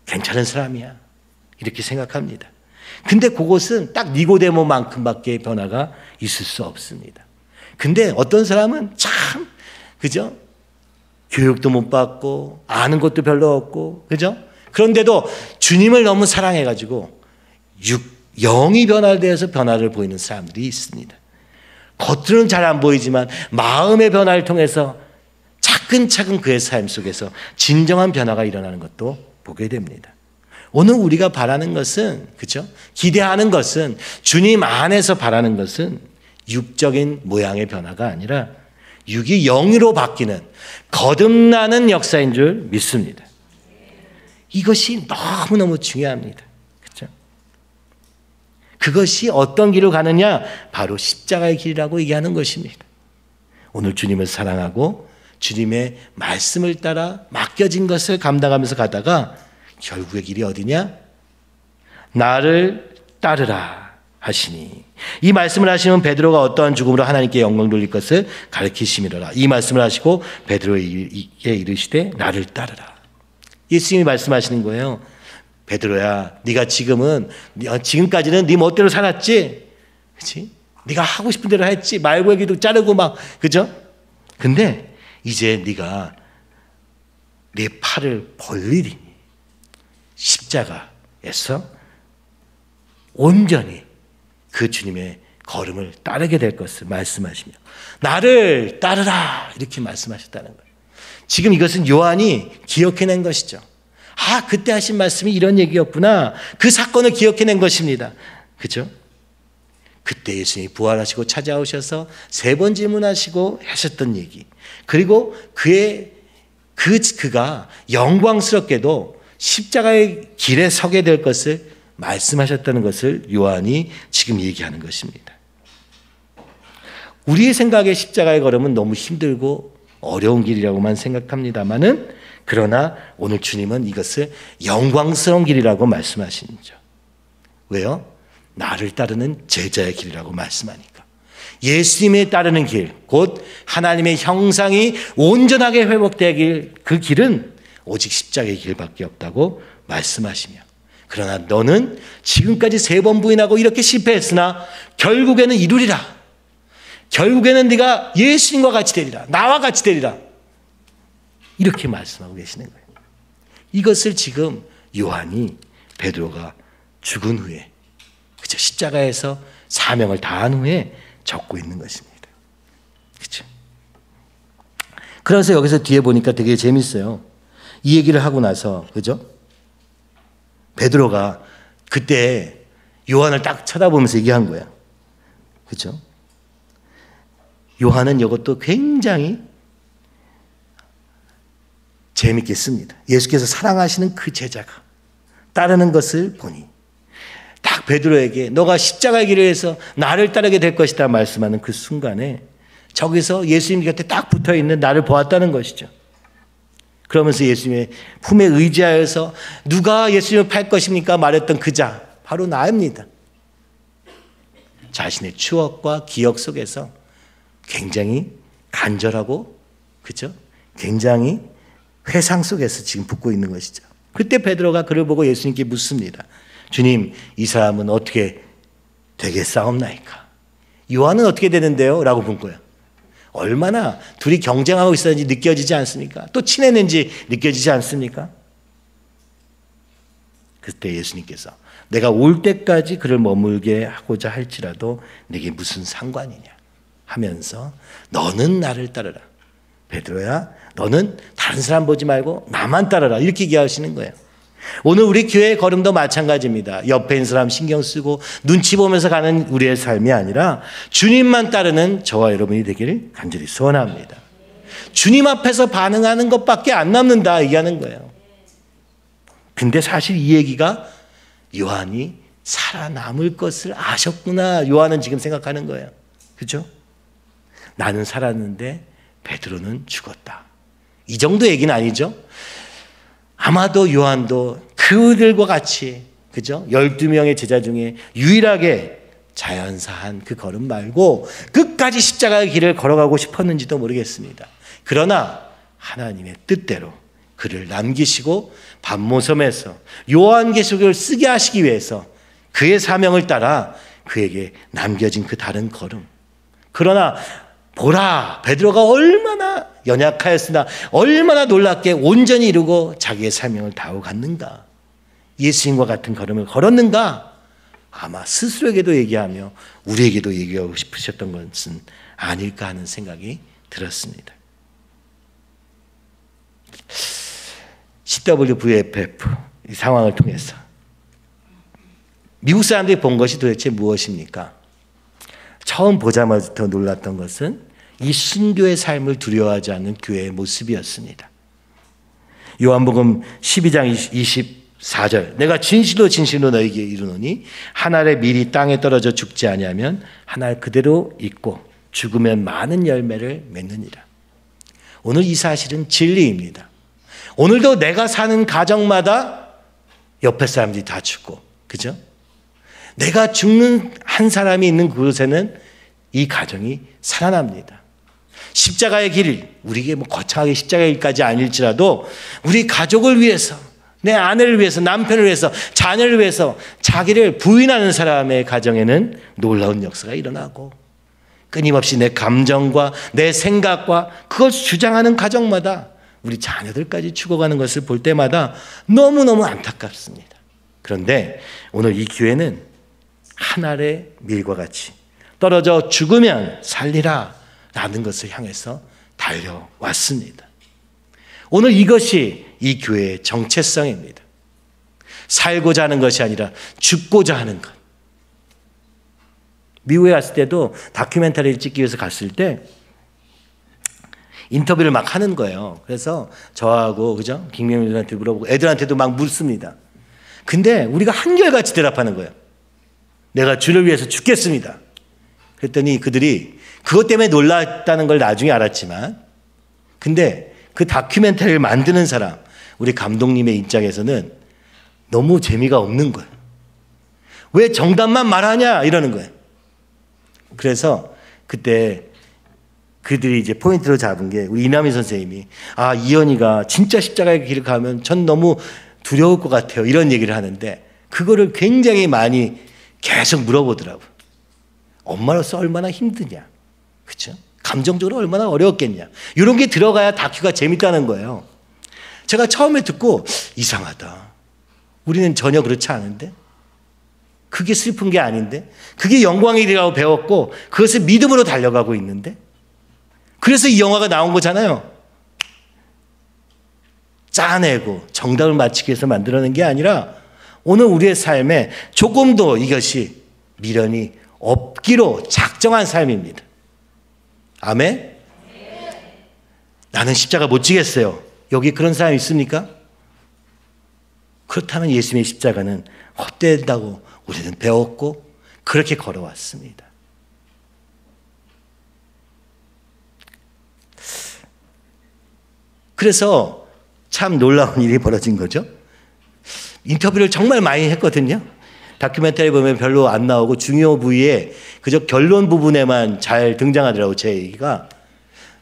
괜찮은 사람이야 이렇게 생각합니다. 근데 그것은 딱 니고데모만큼밖에 변화가 있을 수 없습니다. 근데 어떤 사람은 참, 그죠? 교육도 못 받고 아는 것도 별로 없고, 그죠? 그런데도 주님을 너무 사랑해가지고 영이 변화되어서 변화를 보이는 사람들이 있습니다. 겉으로는 잘 안 보이지만 마음의 변화를 통해서 차근차근 그의 삶 속에서 진정한 변화가 일어나는 것도 보게 됩니다. 오늘 우리가 바라는 것은, 그죠? 기대하는 것은, 주님 안에서 바라는 것은 육적인 모양의 변화가 아니라 육이 영으로 바뀌는 거듭나는 역사인 줄 믿습니다. 이것이 너무너무 중요합니다. 그렇죠? 그것이 어떤 길을 가느냐? 바로 십자가의 길이라고 얘기하는 것입니다. 오늘 주님을 사랑하고 주님의 말씀을 따라 맡겨진 것을 감당하면서 가다가 결국의 길이 어디냐? 나를 따르라 하시니. 이 말씀을 하시면 베드로가 어떠한 죽음으로 하나님께 영광 돌릴 것을 가르치심이로라. 이 말씀을 하시고 베드로에게 이르시되 나를 따르라. 예수님이 말씀하시는 거예요. 베드로야, 네가 지금까지는 네 멋대로 살았지, 그렇지? 네가 하고 싶은 대로 했지. 말고 얘기도 자르고 막, 그죠? 근데 이제 네가 네 팔을 벌리리니 십자가에서 온전히 그 주님의 걸음을 따르게 될 것을 말씀하시며 나를 따르라 이렇게 말씀하셨다는 거예요. 지금 이것은 요한이 기억해낸 것이죠. 아, 그때 하신 말씀이 이런 얘기였구나. 그 사건을 기억해낸 것입니다. 그죠? 그때 예수님이 부활하시고 찾아오셔서 3번 질문하시고 하셨던 얘기, 그리고 그가 영광스럽게도 십자가의 길에 서게 될 것을 말씀하셨다는 것을 요한이 지금 얘기하는 것입니다. 우리의 생각에 십자가의 걸음은 너무 힘들고 어려운 길이라고만 생각합니다마는, 그러나 오늘 주님은 이것을 영광스러운 길이라고 말씀하시죠. 왜요? 나를 따르는 제자의 길이라고 말씀하니까. 예수님의 따르는 길, 곧 하나님의 형상이 온전하게 회복되길, 그 길은 오직 십자가의 길밖에 없다고 말씀하시며, 그러나 너는 지금까지 3번 부인하고 이렇게 실패했으나 결국에는 이루리라. 결국에는 네가 예수님과 같이 되리라. 나와 같이 되리라. 이렇게 말씀하고 계시는 거예요. 이것을 지금 요한이 베드로가 죽은 후에, 그죠? 십자가에서 사명을 다한 후에 적고 있는 것입니다. 그렇죠? 그래서 여기서 뒤에 보니까 되게 재밌어요. 이 얘기를 하고 나서, 그죠? 베드로가 그때 요한을 딱 쳐다보면서 얘기한 거야. 그렇죠? 요한은 이것도 굉장히 재밌게 씁니다. 예수께서 사랑하시는 그 제자가 따르는 것을 보니 딱 베드로에게 너가 십자가의 길을 해서 나를 따르게 될 것이다 말씀하는 그 순간에 저기서 예수님 곁에 딱 붙어있는 나를 보았다는 것이죠. 그러면서 예수님의 품에 의지하여서 누가 예수님을 팔 것입니까? 말했던 그 자, 바로 나입니다. 자신의 추억과 기억 속에서 굉장히 간절하고, 그죠? 굉장히 회상 속에서 지금 붙고 있는 것이죠. 그때 베드로가 그를 보고 예수님께 묻습니다. 주님, 이 사람은 어떻게 되겠사옵나이까? 요한은 어떻게 되는데요? 라고 본 거예요. 얼마나 둘이 경쟁하고 있었는지 느껴지지 않습니까? 또 친했는지 느껴지지 않습니까? 그때 예수님께서 내가 올 때까지 그를 머물게 하고자 할지라도 내게 무슨 상관이냐 하면서 너는 나를 따르라. 베드로야, 너는 다른 사람 보지 말고 나만 따르라. 이렇게 얘기하시는 거예요. 오늘 우리 교회의 걸음도 마찬가지입니다. 옆에 있는 사람 신경 쓰고 눈치 보면서 가는 우리의 삶이 아니라 주님만 따르는 저와 여러분이 되기를 간절히 소원합니다. 주님 앞에서 반응하는 것밖에 안 남는다 얘기하는 거예요. 근데 사실 이 얘기가 요한이 살아남을 것을 아셨구나. 요한은 지금 생각하는 거예요. 그렇죠? 나는 살았는데 베드로는 죽었다. 이 정도 얘기는 아니죠. 아마도 요한도 그들과 같이, 그죠? 12명의 제자 중에 유일하게 자연사한 그 걸음 말고 끝까지 십자가의 길을 걸어가고 싶었는지도 모르겠습니다. 그러나 하나님의 뜻대로 그를 남기시고 반모섬에서 요한계시록을 쓰게 하시기 위해서 그의 사명을 따라 그에게 남겨진 그 다른 걸음. 그러나 보라, 베드로가 얼마나 연약하였으나 얼마나 놀랍게 온전히 이루고 자기의 사명을 다하고 갔는가. 예수님과 같은 걸음을 걸었는가. 아마 스스로에게도 얘기하며 우리에게도 얘기하고 싶으셨던 것은 아닐까 하는 생각이 들었습니다. CWVFF 이 상황을 통해서 미국 사람들이 본 것이 도대체 무엇입니까? 처음 보자마자 놀랐던 것은 이 순교의 삶을 두려워하지 않는 교회의 모습이었습니다. 요한복음 12장 24절 내가 진실로 진실로 너에게 이르노니 한 알의 밀이 땅에 떨어져 죽지 아니하면 한 알 그대로 있고 죽으면 많은 열매를 맺느니라. 오늘 이 사실은 진리입니다. 오늘도 내가 사는 가정마다 옆에 사람들이 다 죽고, 그죠? 내가 죽는 한 사람이 있는 그곳에는 이 가정이 살아납니다. 십자가의 길, 우리에게 뭐 거창하게 십자가의 길까지 아닐지라도 우리 가족을 위해서, 내 아내를 위해서, 남편을 위해서, 자녀를 위해서 자기를 부인하는 사람의 가정에는 놀라운 역사가 일어나고 끊임없이 내 감정과 내 생각과 그걸 주장하는 가정마다 우리 자녀들까지 죽어가는 것을 볼 때마다 너무너무 안타깝습니다. 그런데 오늘 이 교회는 한 알의 밀과 같이 떨어져 죽으면 살리라 라는 것을 향해서 달려왔습니다. 오늘 이것이 이 교회의 정체성입니다. 살고자 하는 것이 아니라 죽고자 하는 것. 미국에 갔을 때도 다큐멘터리를 찍기 위해서 갔을 때 인터뷰를 막 하는 거예요. 그래서 저하고 그죠? 김명민한테 물어보고 애들한테도 막 묻습니다. 근데 우리가 한결같이 대답하는 거예요. 내가 주를 위해서 죽겠습니다. 그랬더니 그들이 그것 때문에 놀랐다는 걸 나중에 알았지만, 근데 그 다큐멘터리를 만드는 사람, 우리 감독님의 입장에서는 너무 재미가 없는 거예요. 왜 정답만 말하냐 이러는 거예요. 그래서 그때 그들이 이제 포인트로 잡은 게 우리 이남희 선생님이 이현이가 진짜 십자가의 길을 가면 전 너무 두려울 것 같아요. 이런 얘기를 하는데 그거를 굉장히 많이 계속 물어보더라고요. 엄마로서 얼마나 힘드냐. 그렇죠? 감정적으로 얼마나 어려웠겠냐. 이런 게 들어가야 다큐가 재밌다는 거예요. 제가 처음에 듣고 이상하다. 우리는 전혀 그렇지 않은데? 그게 슬픈 게 아닌데? 그게 영광의 길이라고 배웠고 그것을 믿음으로 달려가고 있는데? 그래서 이 영화가 나온 거잖아요. 짜내고 정답을 맞추기 위해서 만들어낸 게 아니라 오늘 우리의 삶에 조금도 이것이 미련이 없기로 작정한 삶입니다. 아멘? 나는 십자가 못 지겠어요. 여기 그런 사람 있습니까? 그렇다면 예수님의 십자가는 헛되다고 우리는 배웠고 그렇게 걸어왔습니다. 그래서 참 놀라운 일이 벌어진 거죠. 인터뷰를 정말 많이 했거든요. 다큐멘터리 보면 별로 안 나오고 중요 부위에 그저 결론 부분에만 잘 등장하더라고요. 제 얘기가.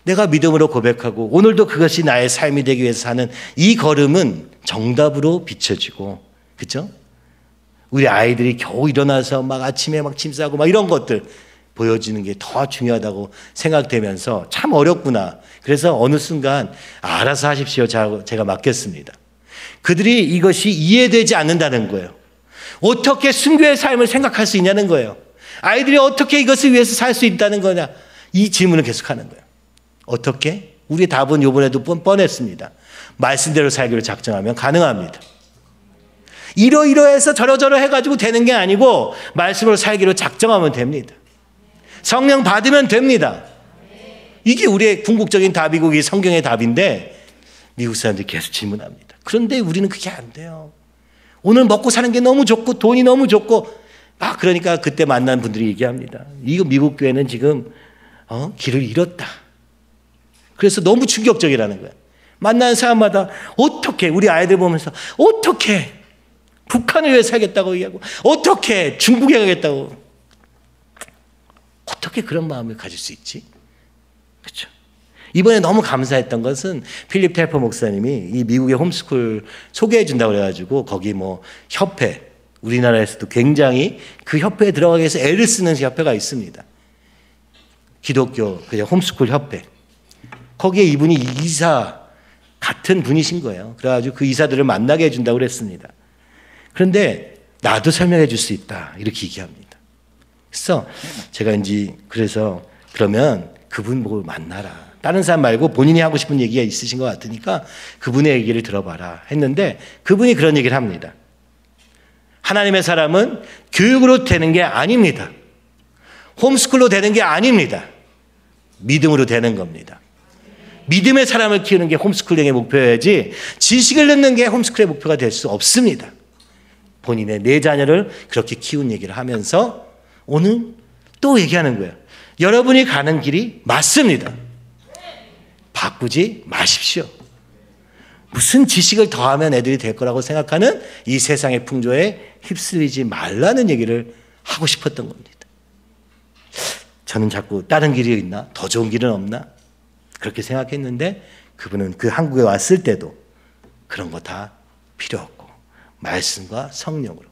내가 믿음으로 고백하고 오늘도 그것이 나의 삶이 되기 위해서 사는 이 걸음은 정답으로 비춰지고, 그렇죠? 우리 아이들이 겨우 일어나서 막 아침에 막 침 싸고 막 이런 것들 보여지는 게 더 중요하다고 생각되면서 참 어렵구나. 그래서 어느 순간 알아서 하십시오. 제가 맡겼습니다. 그들이 이것이 이해되지 않는다는 거예요. 어떻게 순교의 삶을 생각할 수 있냐는 거예요. 아이들이 어떻게 이것을 위해서 살 수 있다는 거냐. 이 질문을 계속하는 거예요. 어떻게? 우리의 답은 이번에도 뻔했습니다. 말씀대로 살기로 작정하면 가능합니다. 이러이러해서 저러저러 해가지고 되는 게 아니고 말씀으로 살기로 작정하면 됩니다. 성령 받으면 됩니다. 이게 우리의 궁극적인 답이고 이게 성경의 답인데 미국 사람들이 계속 질문합니다. 그런데 우리는 그게 안 돼요. 오늘 먹고 사는 게 너무 좋고 돈이 너무 좋고 그러니까 그때 만난 분들이 얘기합니다. 이거 미국 교회는 지금 길을 잃었다. 그래서 너무 충격적이라는 거예요. 만나는 사람마다 어떻게 우리 아이들 보면서 어떻게 북한을 위해 살겠다고 얘기하고 어떻게 중국에 가겠다고 어떻게 그런 마음을 가질 수 있지? 그렇죠? 이번에 너무 감사했던 것은 필립 텔퍼 목사님이 이 미국의 홈스쿨 소개해 준다고 그래가지고 거기 뭐 협회 우리나라에서도 굉장히 그 협회에 들어가기 위해서 애를 쓰는 협회가 있습니다. 기독교 그냥 홈스쿨 협회. 거기에 이분이 이사 같은 분이신 거예요. 그래가지고 그 이사들을 만나게 해준다고 그랬습니다. 그런데 나도 설명해 줄 수 있다 이렇게 얘기합니다. 그래서 제가 그래서 그러면 그분 보고 만나라. 다른 사람 말고 본인이 하고 싶은 얘기가 있으신 것 같으니까 그분의 얘기를 들어봐라 했는데 그분이 그런 얘기를 합니다. 하나님의 사람은 교육으로 되는 게 아닙니다. 홈스쿨로 되는 게 아닙니다. 믿음으로 되는 겁니다. 믿음의 사람을 키우는 게 홈스쿨링의 목표여야지 지식을 넣는 게 홈스쿨의 목표가 될 수 없습니다. 본인의 내 자녀를 그렇게 키운 얘기를 하면서 오늘 또 얘기하는 거예요. 여러분이 가는 길이 맞습니다. 바꾸지 마십시오. 무슨 지식을 더하면 애들이 될 거라고 생각하는 이 세상의 풍조에 휩쓸리지 말라는 얘기를 하고 싶었던 겁니다. 저는 자꾸 다른 길이 있나? 더 좋은 길은 없나? 그렇게 생각했는데 그분은 그 한국에 왔을 때도 그런 거 다 필요 없고 말씀과 성령으로.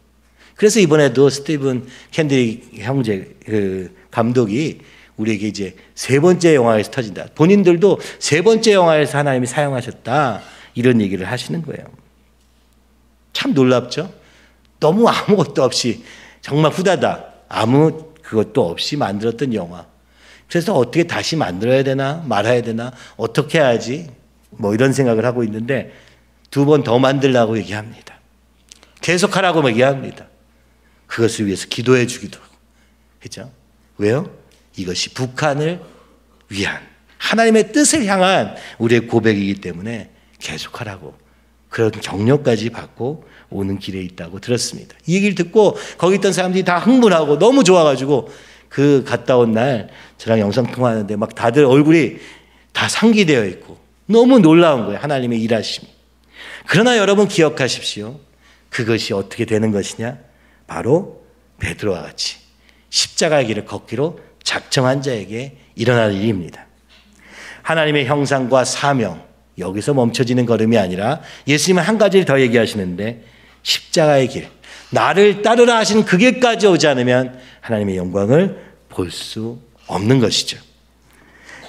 그래서 이번에도 스티븐 캔드릭 형제 감독이 우리에게 이제 세 번째 영화에서 터진다. 본인들도 세 번째 영화에서 하나님이 사용하셨다. 이런 얘기를 하시는 거예요. 참 놀랍죠? 너무 아무것도 없이 정말 후다닥 아무 그것도 없이 만들었던 영화. 그래서 어떻게 다시 만들어야 되나 말아야 되나 어떻게 해야지 뭐 이런 생각을 하고 있는데 두 번 더 만들라고 얘기합니다. 계속하라고 얘기합니다. 그것을 위해서 기도해 주기도 하고. 그렇죠? 왜요? 이것이 북한을 위한 하나님의 뜻을 향한 우리의 고백이기 때문에 계속하라고 그런 격려까지 받고 오는 길에 있다고 들었습니다. 이 얘기를 듣고 거기 있던 사람들이 다 흥분하고 너무 좋아가지고 그 갔다 온 날 저랑 영상통화하는데 막 다들 얼굴이 다 상기되어 있고 너무 놀라운 거예요. 하나님의 일하심이. 그러나 여러분 기억하십시오. 그것이 어떻게 되는 것이냐? 바로 베드로와 같이 십자가의 길을 걷기로 작정한 자에게 일어날 일입니다. 하나님의 형상과 사명, 여기서 멈춰지는 걸음이 아니라 예수님은 한 가지를 더 얘기하시는데 십자가의 길, 나를 따르라 하신 그 길까지 오지 않으면 하나님의 영광을 볼 수 없는 것이죠.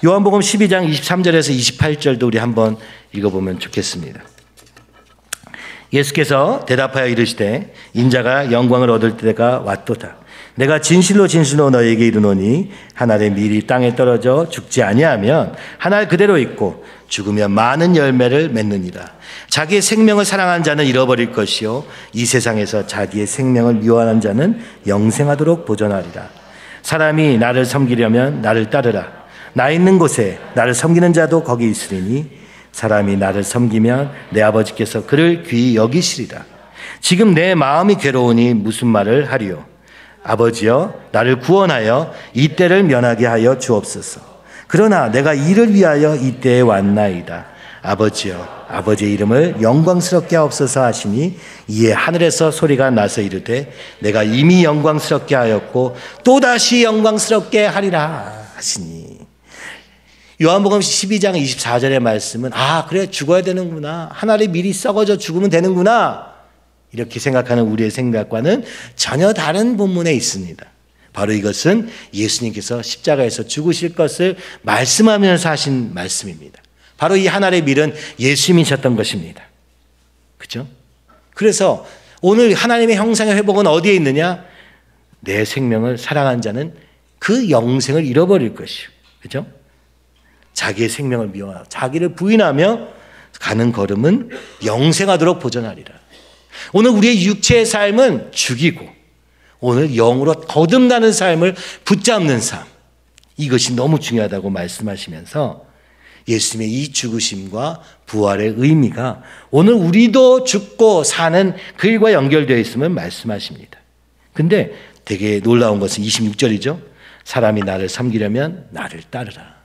요한복음 12장 23절에서 28절도 우리 한번 읽어보면 좋겠습니다. 예수께서 대답하여 이르시되 인자가 영광을 얻을 때가 왔도다. 내가 진실로 진실로 너희에게 이르노니 한 알의 밀이 땅에 떨어져 죽지 아니하면 한 알 그대로 있고 죽으면 많은 열매를 맺느니라. 자기의 생명을 사랑하는 자는 잃어버릴 것이요 이 세상에서 자기의 생명을 미워하는 자는 영생하도록 보존하리라. 사람이 나를 섬기려면 나를 따르라. 나 있는 곳에 나를 섬기는 자도 거기 있으리니 사람이 나를 섬기면 내 아버지께서 그를 귀히 여기시리라. 지금 내 마음이 괴로우니 무슨 말을 하리요? 아버지여 나를 구원하여 이 때를 면하게 하여 주옵소서. 그러나 내가 이를 위하여 이 때에 왔나이다. 아버지여 아버지의 이름을 영광스럽게 하옵소서 하시니 이에 하늘에서 소리가 나서 이르되 내가 이미 영광스럽게 하였고 또다시 영광스럽게 하리라 하시니. 요한복음 12장 24절의 말씀은 그래 죽어야 되는구나. 한 알이 미리 썩어져 죽으면 되는구나. 이렇게 생각하는 우리의 생각과는 전혀 다른 본문에 있습니다. 바로 이것은 예수님께서 십자가에서 죽으실 것을 말씀하면서 하신 말씀입니다. 바로 이 한 알의 밀은 예수님이셨던 것입니다. 그렇죠? 그래서 오늘 하나님의 형상의 회복은 어디에 있느냐? 내 생명을 사랑한 자는 그 영생을 잃어버릴 것이요. 그렇죠? 자기의 생명을 미워하고 자기를 부인하며 가는 걸음은 영생하도록 보존하리라. 오늘 우리의 육체의 삶은 죽이고 오늘 영으로 거듭나는 삶을 붙잡는 삶, 이것이 너무 중요하다고 말씀하시면서 예수님의 이 죽으심과 부활의 의미가 오늘 우리도 죽고 사는 그 일과 연결되어 있음을 말씀하십니다. 근데 되게 놀라운 것은 26절이죠. 사람이 나를 섬기려면 나를 따르라.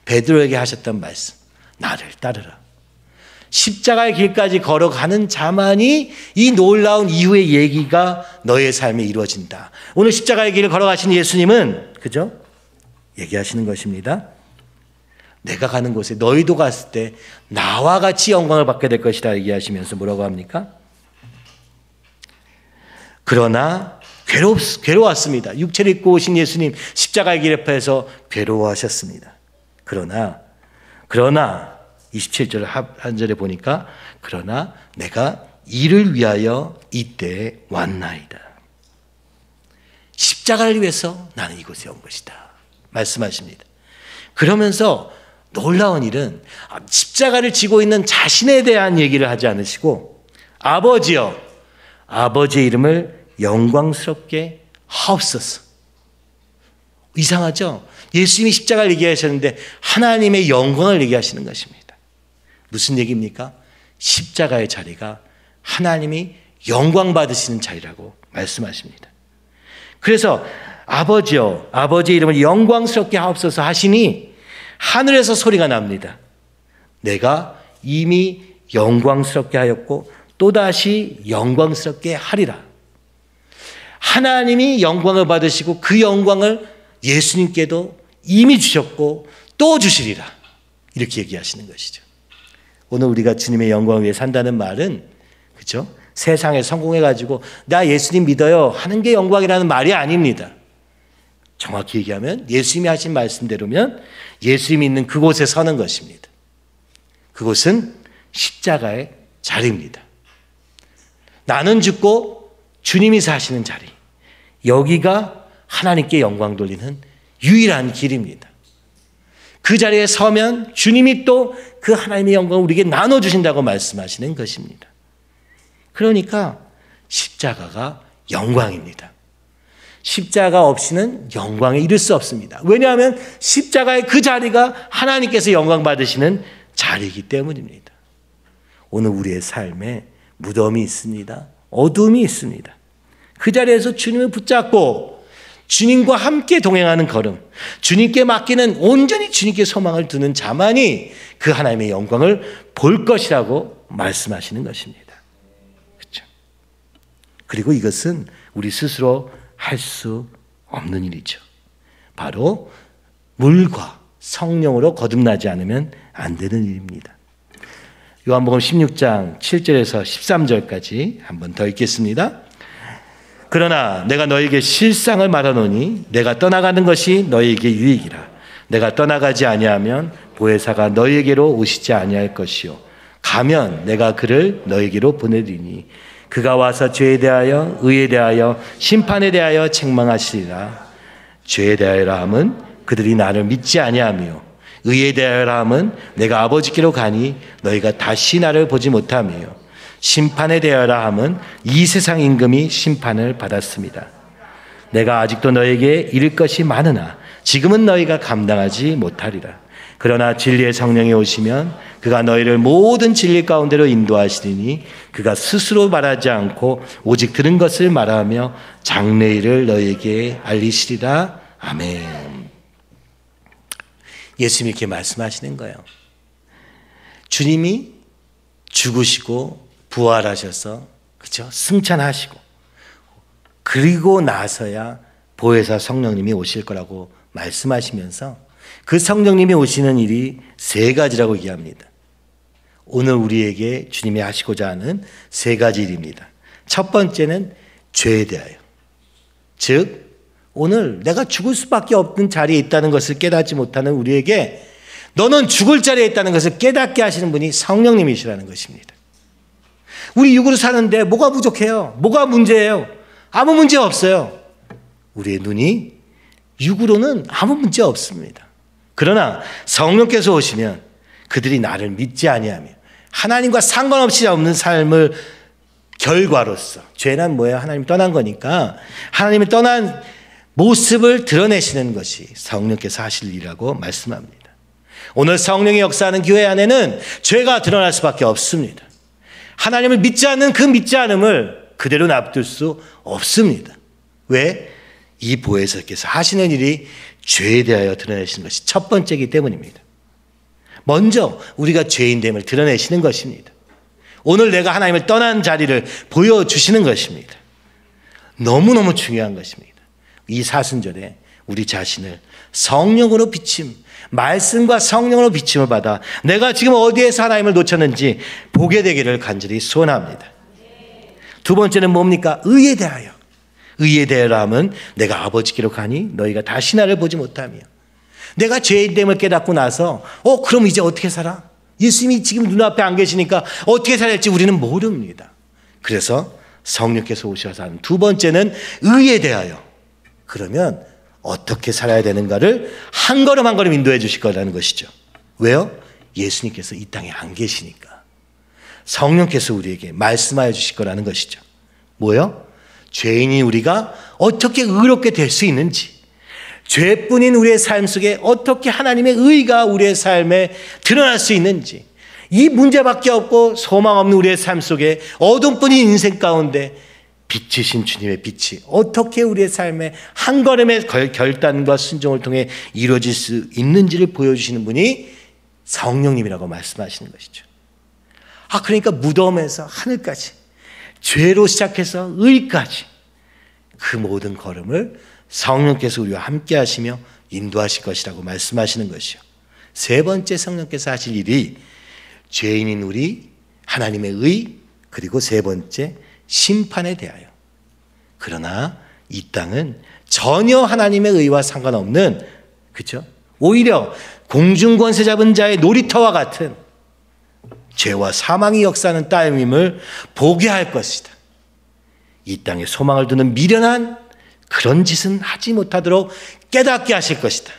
베드로에게 하셨던 말씀, 나를 따르라. 십자가의 길까지 걸어가는 자만이 이 놀라운 이후의 얘기가 너의 삶에 이루어진다. 오늘 십자가의 길을 걸어가신 예수님은 그죠? 얘기하시는 것입니다. 내가 가는 곳에 너희도 갔을 때 나와 같이 영광을 받게 될 것이다 얘기하시면서 뭐라고 합니까? 그러나 괴로웠습니다. 육체를 입고 오신 예수님 십자가의 길 옆에서 괴로워하셨습니다. 그러나 27절 한 절에 보니까 그러나 내가 이를 위하여 이때에 왔나이다. 십자가를 위해서 나는 이곳에 온 것이다 말씀하십니다. 그러면서 놀라운 일은 십자가를 지고 있는 자신에 대한 얘기를 하지 않으시고 아버지여 아버지의 이름을 영광스럽게 하옵소서. 이상하죠? 예수님이 십자가를 얘기하셨는데 하나님의 영광을 얘기하시는 것입니다. 무슨 얘기입니까? 십자가의 자리가 하나님이 영광 받으시는 자리라고 말씀하십니다. 그래서 아버지여 아버지의 이름을 영광스럽게 하옵소서 하시니 하늘에서 소리가 납니다. 내가 이미 영광스럽게 하였고 또다시 영광스럽게 하리라. 하나님이 영광을 받으시고 그 영광을 예수님께도 이미 주셨고 또 주시리라. 이렇게 얘기하시는 것이죠. 오늘 우리가 주님의 영광을 위해 산다는 말은 그렇죠? 세상에 성공해가지고 나 예수님 믿어요 하는 게 영광이라는 말이 아닙니다. 정확히 얘기하면 예수님이 하신 말씀대로면 예수님이 있는 그곳에 서는 것입니다. 그곳은 십자가의 자리입니다. 나는 죽고 주님이 사시는 자리. 여기가 하나님께 영광 돌리는 유일한 길입니다. 그 자리에 서면 주님이 또 그 하나님의 영광을 우리에게 나눠주신다고 말씀하시는 것입니다. 그러니까 십자가가 영광입니다. 십자가 없이는 영광에 이를 수 없습니다. 왜냐하면 십자가의 그 자리가 하나님께서 영광 받으시는 자리이기 때문입니다. 오늘 우리의 삶에 무덤이 있습니다. 어둠이 있습니다. 그 자리에서 주님을 붙잡고 주님과 함께 동행하는 걸음, 주님께 맡기는 온전히 주님께 소망을 두는 자만이 그 하나님의 영광을 볼 것이라고 말씀하시는 것입니다. 그렇죠? 그리고 이것은 우리 스스로 할 수 없는 일이죠. 바로 물과 성령으로 거듭나지 않으면 안 되는 일입니다. 요한복음 16장 7절에서 13절까지 한번 더 읽겠습니다. 그러나 내가 너에게 실상을 말하노니 내가 떠나가는 것이 너에게 유익이라. 내가 떠나가지 아니하면 보혜사가 너에게로 오시지 아니할 것이요 가면 내가 그를 너에게로 보내리니 그가 와서 죄에 대하여 의에 대하여 심판에 대하여 책망하시리라. 죄에 대하여라 함은 그들이 나를 믿지 아니하며 의에 대하여라 함은 내가 아버지께로 가니 너희가 다시 나를 보지 못하며 심판에 대하여라 함은 이 세상 임금이 심판을 받았습니다. 내가 아직도 너에게 이를 것이 많으나 지금은 너희가 감당하지 못하리라. 그러나 진리의 성령이 오시면 그가 너희를 모든 진리 가운데로 인도하시리니 그가 스스로 말하지 않고 오직 들은 것을 말하며 장래일을 너희에게 알리시리라. 아멘. 예수님이 이렇게 말씀하시는 거예요. 주님이 죽으시고 부활하셔서 그렇죠? 승천하시고 그리고 나서야 보혜사 성령님이 오실 거라고 말씀하시면서 그 성령님이 오시는 일이 세 가지라고 얘기합니다. 오늘 우리에게 주님이 하시고자 하는 세 가지 일입니다. 첫 번째는 죄에 대하여. 즉 오늘 내가 죽을 수밖에 없는 자리에 있다는 것을 깨닫지 못하는 우리에게 너는 죽을 자리에 있다는 것을 깨닫게 하시는 분이 성령님이시라는 것입니다. 우리 육으로 사는데 뭐가 부족해요? 뭐가 문제예요? 아무 문제 없어요. 우리의 눈이 육으로는 아무 문제 없습니다. 그러나 성령께서 오시면 그들이 나를 믿지 아니하며 하나님과 상관없이 없는 삶을 결과로서 죄는 뭐예요? 하나님 떠난 거니까 하나님이 떠난 모습을 드러내시는 것이 성령께서 하실 일이라고 말씀합니다. 오늘 성령의 역사하는 교회 안에는 죄가 드러날 수밖에 없습니다. 하나님을 믿지 않는 그 믿지 않음을 그대로 놔둘 수 없습니다. 왜? 이 보혜사께서 하시는 일이 죄에 대하여 드러내시는 것이 첫 번째이기 때문입니다. 먼저 우리가 죄인됨을 드러내시는 것입니다. 오늘 내가 하나님을 떠난 자리를 보여주시는 것입니다. 너무너무 중요한 것입니다. 이 사순절에 우리 자신을 성령으로 비침, 말씀과 성령으로 비침을 받아 내가 지금 어디에서 하나님을 놓쳤는지 보게 되기를 간절히 소원합니다. 두 번째는 뭡니까? 의에 대하여. 의에 대하여 하면 내가 아버지께로 가니 너희가 다시 나를 보지 못하며 내가 죄인됨을 깨닫고 나서 그럼 이제 어떻게 살아? 예수님이 지금 눈앞에 안 계시니까 어떻게 살아야 할지 우리는 모릅니다. 그래서 성령께서 오셔서 하는 두 번째는 의에 대하여. 그러면 어떻게 살아야 되는가를 한 걸음 한 걸음 인도해 주실 거라는 것이죠. 왜요? 예수님께서 이 땅에 안 계시니까. 성령께서 우리에게 말씀하여 주실 거라는 것이죠. 뭐요? 죄인인 우리가 어떻게 의롭게 될 수 있는지, 죄뿐인 우리의 삶 속에 어떻게 하나님의 의가 우리의 삶에 드러날 수 있는지, 이 문제밖에 없고 소망 없는 우리의 삶 속에 어둠뿐인 인생 가운데 빛이신 주님의 빛이 어떻게 우리의 삶의 한 걸음의 결단과 순종을 통해 이루어질 수 있는지를 보여주시는 분이 성령님이라고 말씀하시는 것이죠. 그러니까 무덤에서 하늘까지, 죄로 시작해서 의까지 그 모든 걸음을 성령께서 우리와 함께 하시며 인도하실 것이라고 말씀하시는 것이요. 세 번째 성령께서 하실 일이 죄인인 우리, 하나님의 의, 그리고 세 번째 심판에 대하여. 그러나 이 땅은 전혀 하나님의 의와 상관없는, 그렇죠? 오히려 공중권세 잡은 자의 놀이터와 같은 죄와 사망이 역사하는 땅임을 보게 할 것이다. 이 땅에 소망을 두는 미련한 그런 짓은 하지 못하도록 깨닫게 하실 것이다.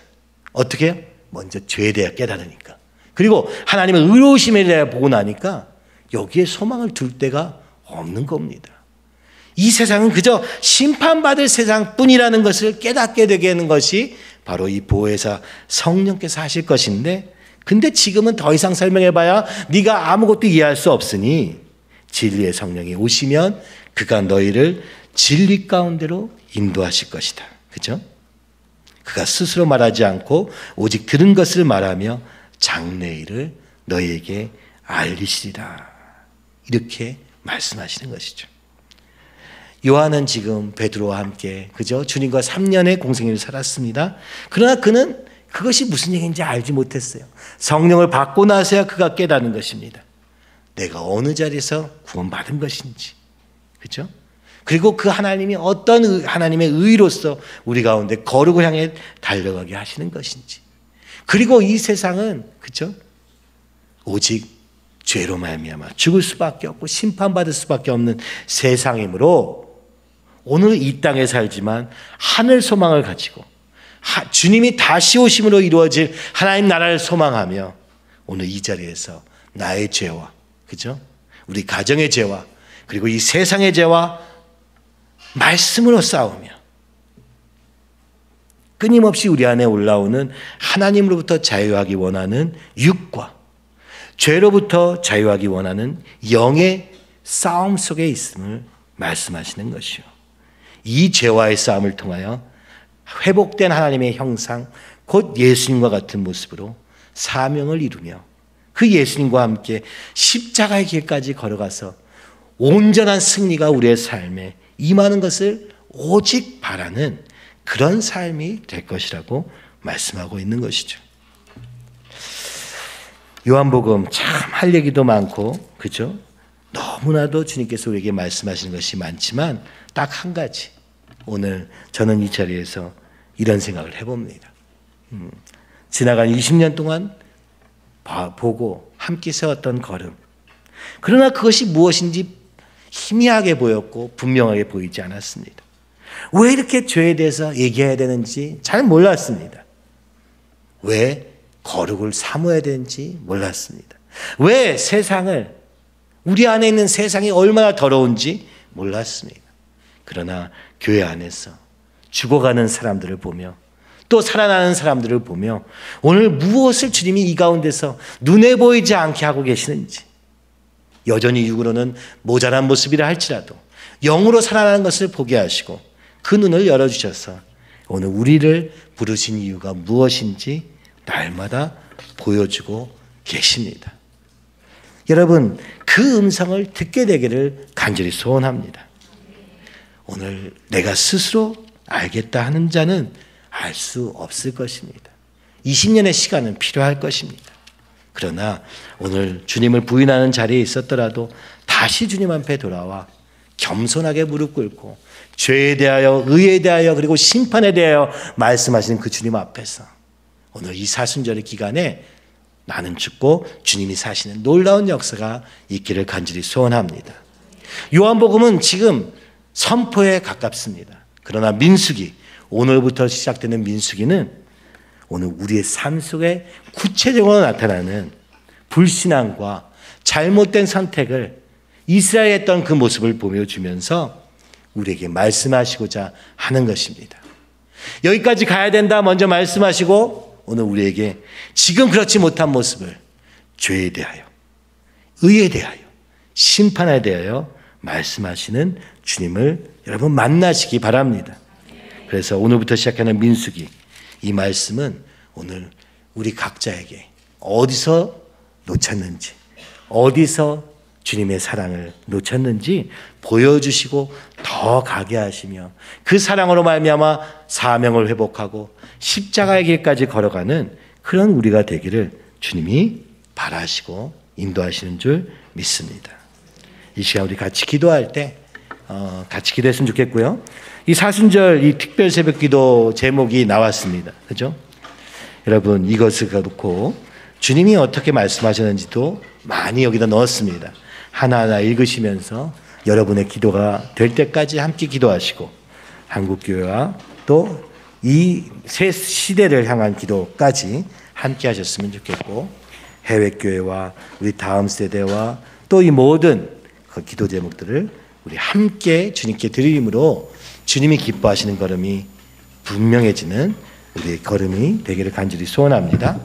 어떻게 해요? 먼저 죄에 대해 깨달으니까. 그리고 하나님의 의로우심에 대해 보고 나니까 여기에 소망을 둘 데가 없는 겁니다. 이 세상은 그저 심판받을 세상뿐이라는 것을 깨닫게 되게 하는 것이 바로 이 보혜사 성령께서 하실 것인데, 근데 지금은 더 이상 설명해봐야 네가 아무것도 이해할 수 없으니 진리의 성령이 오시면 그가 너희를 진리 가운데로 인도하실 것이다. 그죠? 그가 스스로 말하지 않고 오직 들은 것을 말하며 장래일을 너희에게 알리시리라. 이렇게 말씀하시는 것이죠. 요한은 지금 베드로와 함께 그죠? 주님과 3년의 공생애를 살았습니다. 그러나 그는 그것이 무슨 얘기인지 알지 못했어요. 성령을 받고 나서야 그가 깨닫는 것입니다. 내가 어느 자리에서 구원받은 것인지. 그죠? 그리고 그 하나님이 어떤 하나님의 의로서 우리 가운데 거룩을 향해 달려가게 하시는 것인지. 그리고 이 세상은 그죠? 오직 죄로 말미암아 죽을 수밖에 없고 심판받을 수밖에 없는 세상이므로 오늘 이 땅에 살지만 하늘 소망을 가지고 주님이 다시 오심으로 이루어질 하나님 나라를 소망하며 오늘 이 자리에서 나의 죄와 그죠? 우리 가정의 죄와 그리고 이 세상의 죄와 말씀으로 싸우며 끊임없이 우리 안에 올라오는 하나님으로부터 자유하기 원하는 육과 죄로부터 자유하기 원하는 영의 싸움 속에 있음을 말씀하시는 것이요. 이 죄와의 싸움을 통하여 회복된 하나님의 형상, 곧 예수님과 같은 모습으로 사명을 이루며 그 예수님과 함께 십자가의 길까지 걸어가서 온전한 승리가 우리의 삶에 임하는 것을 오직 바라는 그런 삶이 될 것이라고 말씀하고 있는 것이죠. 요한복음 참 할 얘기도 많고 그죠? 너무나도 주님께서 우리에게 말씀하시는 것이 많지만 딱 한 가지 오늘 저는 이 자리에서 이런 생각을 해봅니다. 지나간 20년 동안 보고 함께 세웠던 걸음, 그러나 그것이 무엇인지 희미하게 보였고 분명하게 보이지 않았습니다. 왜 이렇게 죄에 대해서 얘기해야 되는지 잘 몰랐습니다. 왜 거룩을 사모해야 되는지 몰랐습니다. 왜 세상을, 우리 안에 있는 세상이 얼마나 더러운지 몰랐습니다. 그러나 교회 안에서 죽어가는 사람들을 보며 또 살아나는 사람들을 보며 오늘 무엇을 주님이 이 가운데서 눈에 보이지 않게 하고 계시는지, 여전히 육으로는 모자란 모습이라 할지라도 영으로 살아나는 것을 보게 하시고 그 눈을 열어주셔서 오늘 우리를 부르신 이유가 무엇인지 날마다 보여주고 계십니다. 여러분, 그 음성을 듣게 되기를 간절히 소원합니다. 오늘 내가 스스로 알겠다 하는 자는 알 수 없을 것입니다. 20년의 시간은 필요할 것입니다. 그러나 오늘 주님을 부인하는 자리에 있었더라도 다시 주님 앞에 돌아와 겸손하게 무릎 꿇고 죄에 대하여, 의에 대하여, 그리고 심판에 대하여 말씀하시는 그 주님 앞에서 오늘 이 사순절의 기간에 나는 죽고 주님이 사시는 놀라운 역사가 있기를 간절히 소원합니다. 요한복음은 지금 선포에 가깝습니다. 그러나 민수기, 오늘부터 시작되는 민수기는 오늘 우리의 삶 속에 구체적으로 나타나는 불신앙과 잘못된 선택을 이스라엘이 했던 그 모습을 보여주면서 우리에게 말씀하시고자 하는 것입니다. 여기까지 가야 된다 먼저 말씀하시고 오늘 우리에게 지금 그렇지 못한 모습을 죄에 대하여, 의에 대하여, 심판에 대하여 말씀하시는 주님을 여러분 만나시기 바랍니다. 그래서 오늘부터 시작하는 민수기, 이 말씀은 오늘 우리 각자에게 어디서 놓쳤는지, 어디서 주님의 사랑을 놓쳤는지 보여주시고 더 가게 하시며 그 사랑으로 말미암아 사명을 회복하고 십자가의 길까지 걸어가는 그런 우리가 되기를 주님이 바라시고 인도하시는 줄 믿습니다. 이 시간 우리 같이 기도할 때 같이 기도했으면 좋겠고요. 이 사순절 이 특별 새벽 기도 제목이 나왔습니다. 그죠? 여러분 이것을 놓고 주님이 어떻게 말씀하셨는지도 많이 여기다 넣었습니다. 하나하나 읽으시면서 여러분의 기도가 될 때까지 함께 기도하시고 한국교회와 또 이 새 시대를 향한 기도까지 함께 하셨으면 좋겠고 해외교회와 우리 다음 세대와 또 이 모든 그 기도 제목들을 우리 함께 주님께 드림으로 주님이 기뻐하시는 걸음이 분명해지는 우리의 걸음이 되기를 간절히 소원합니다.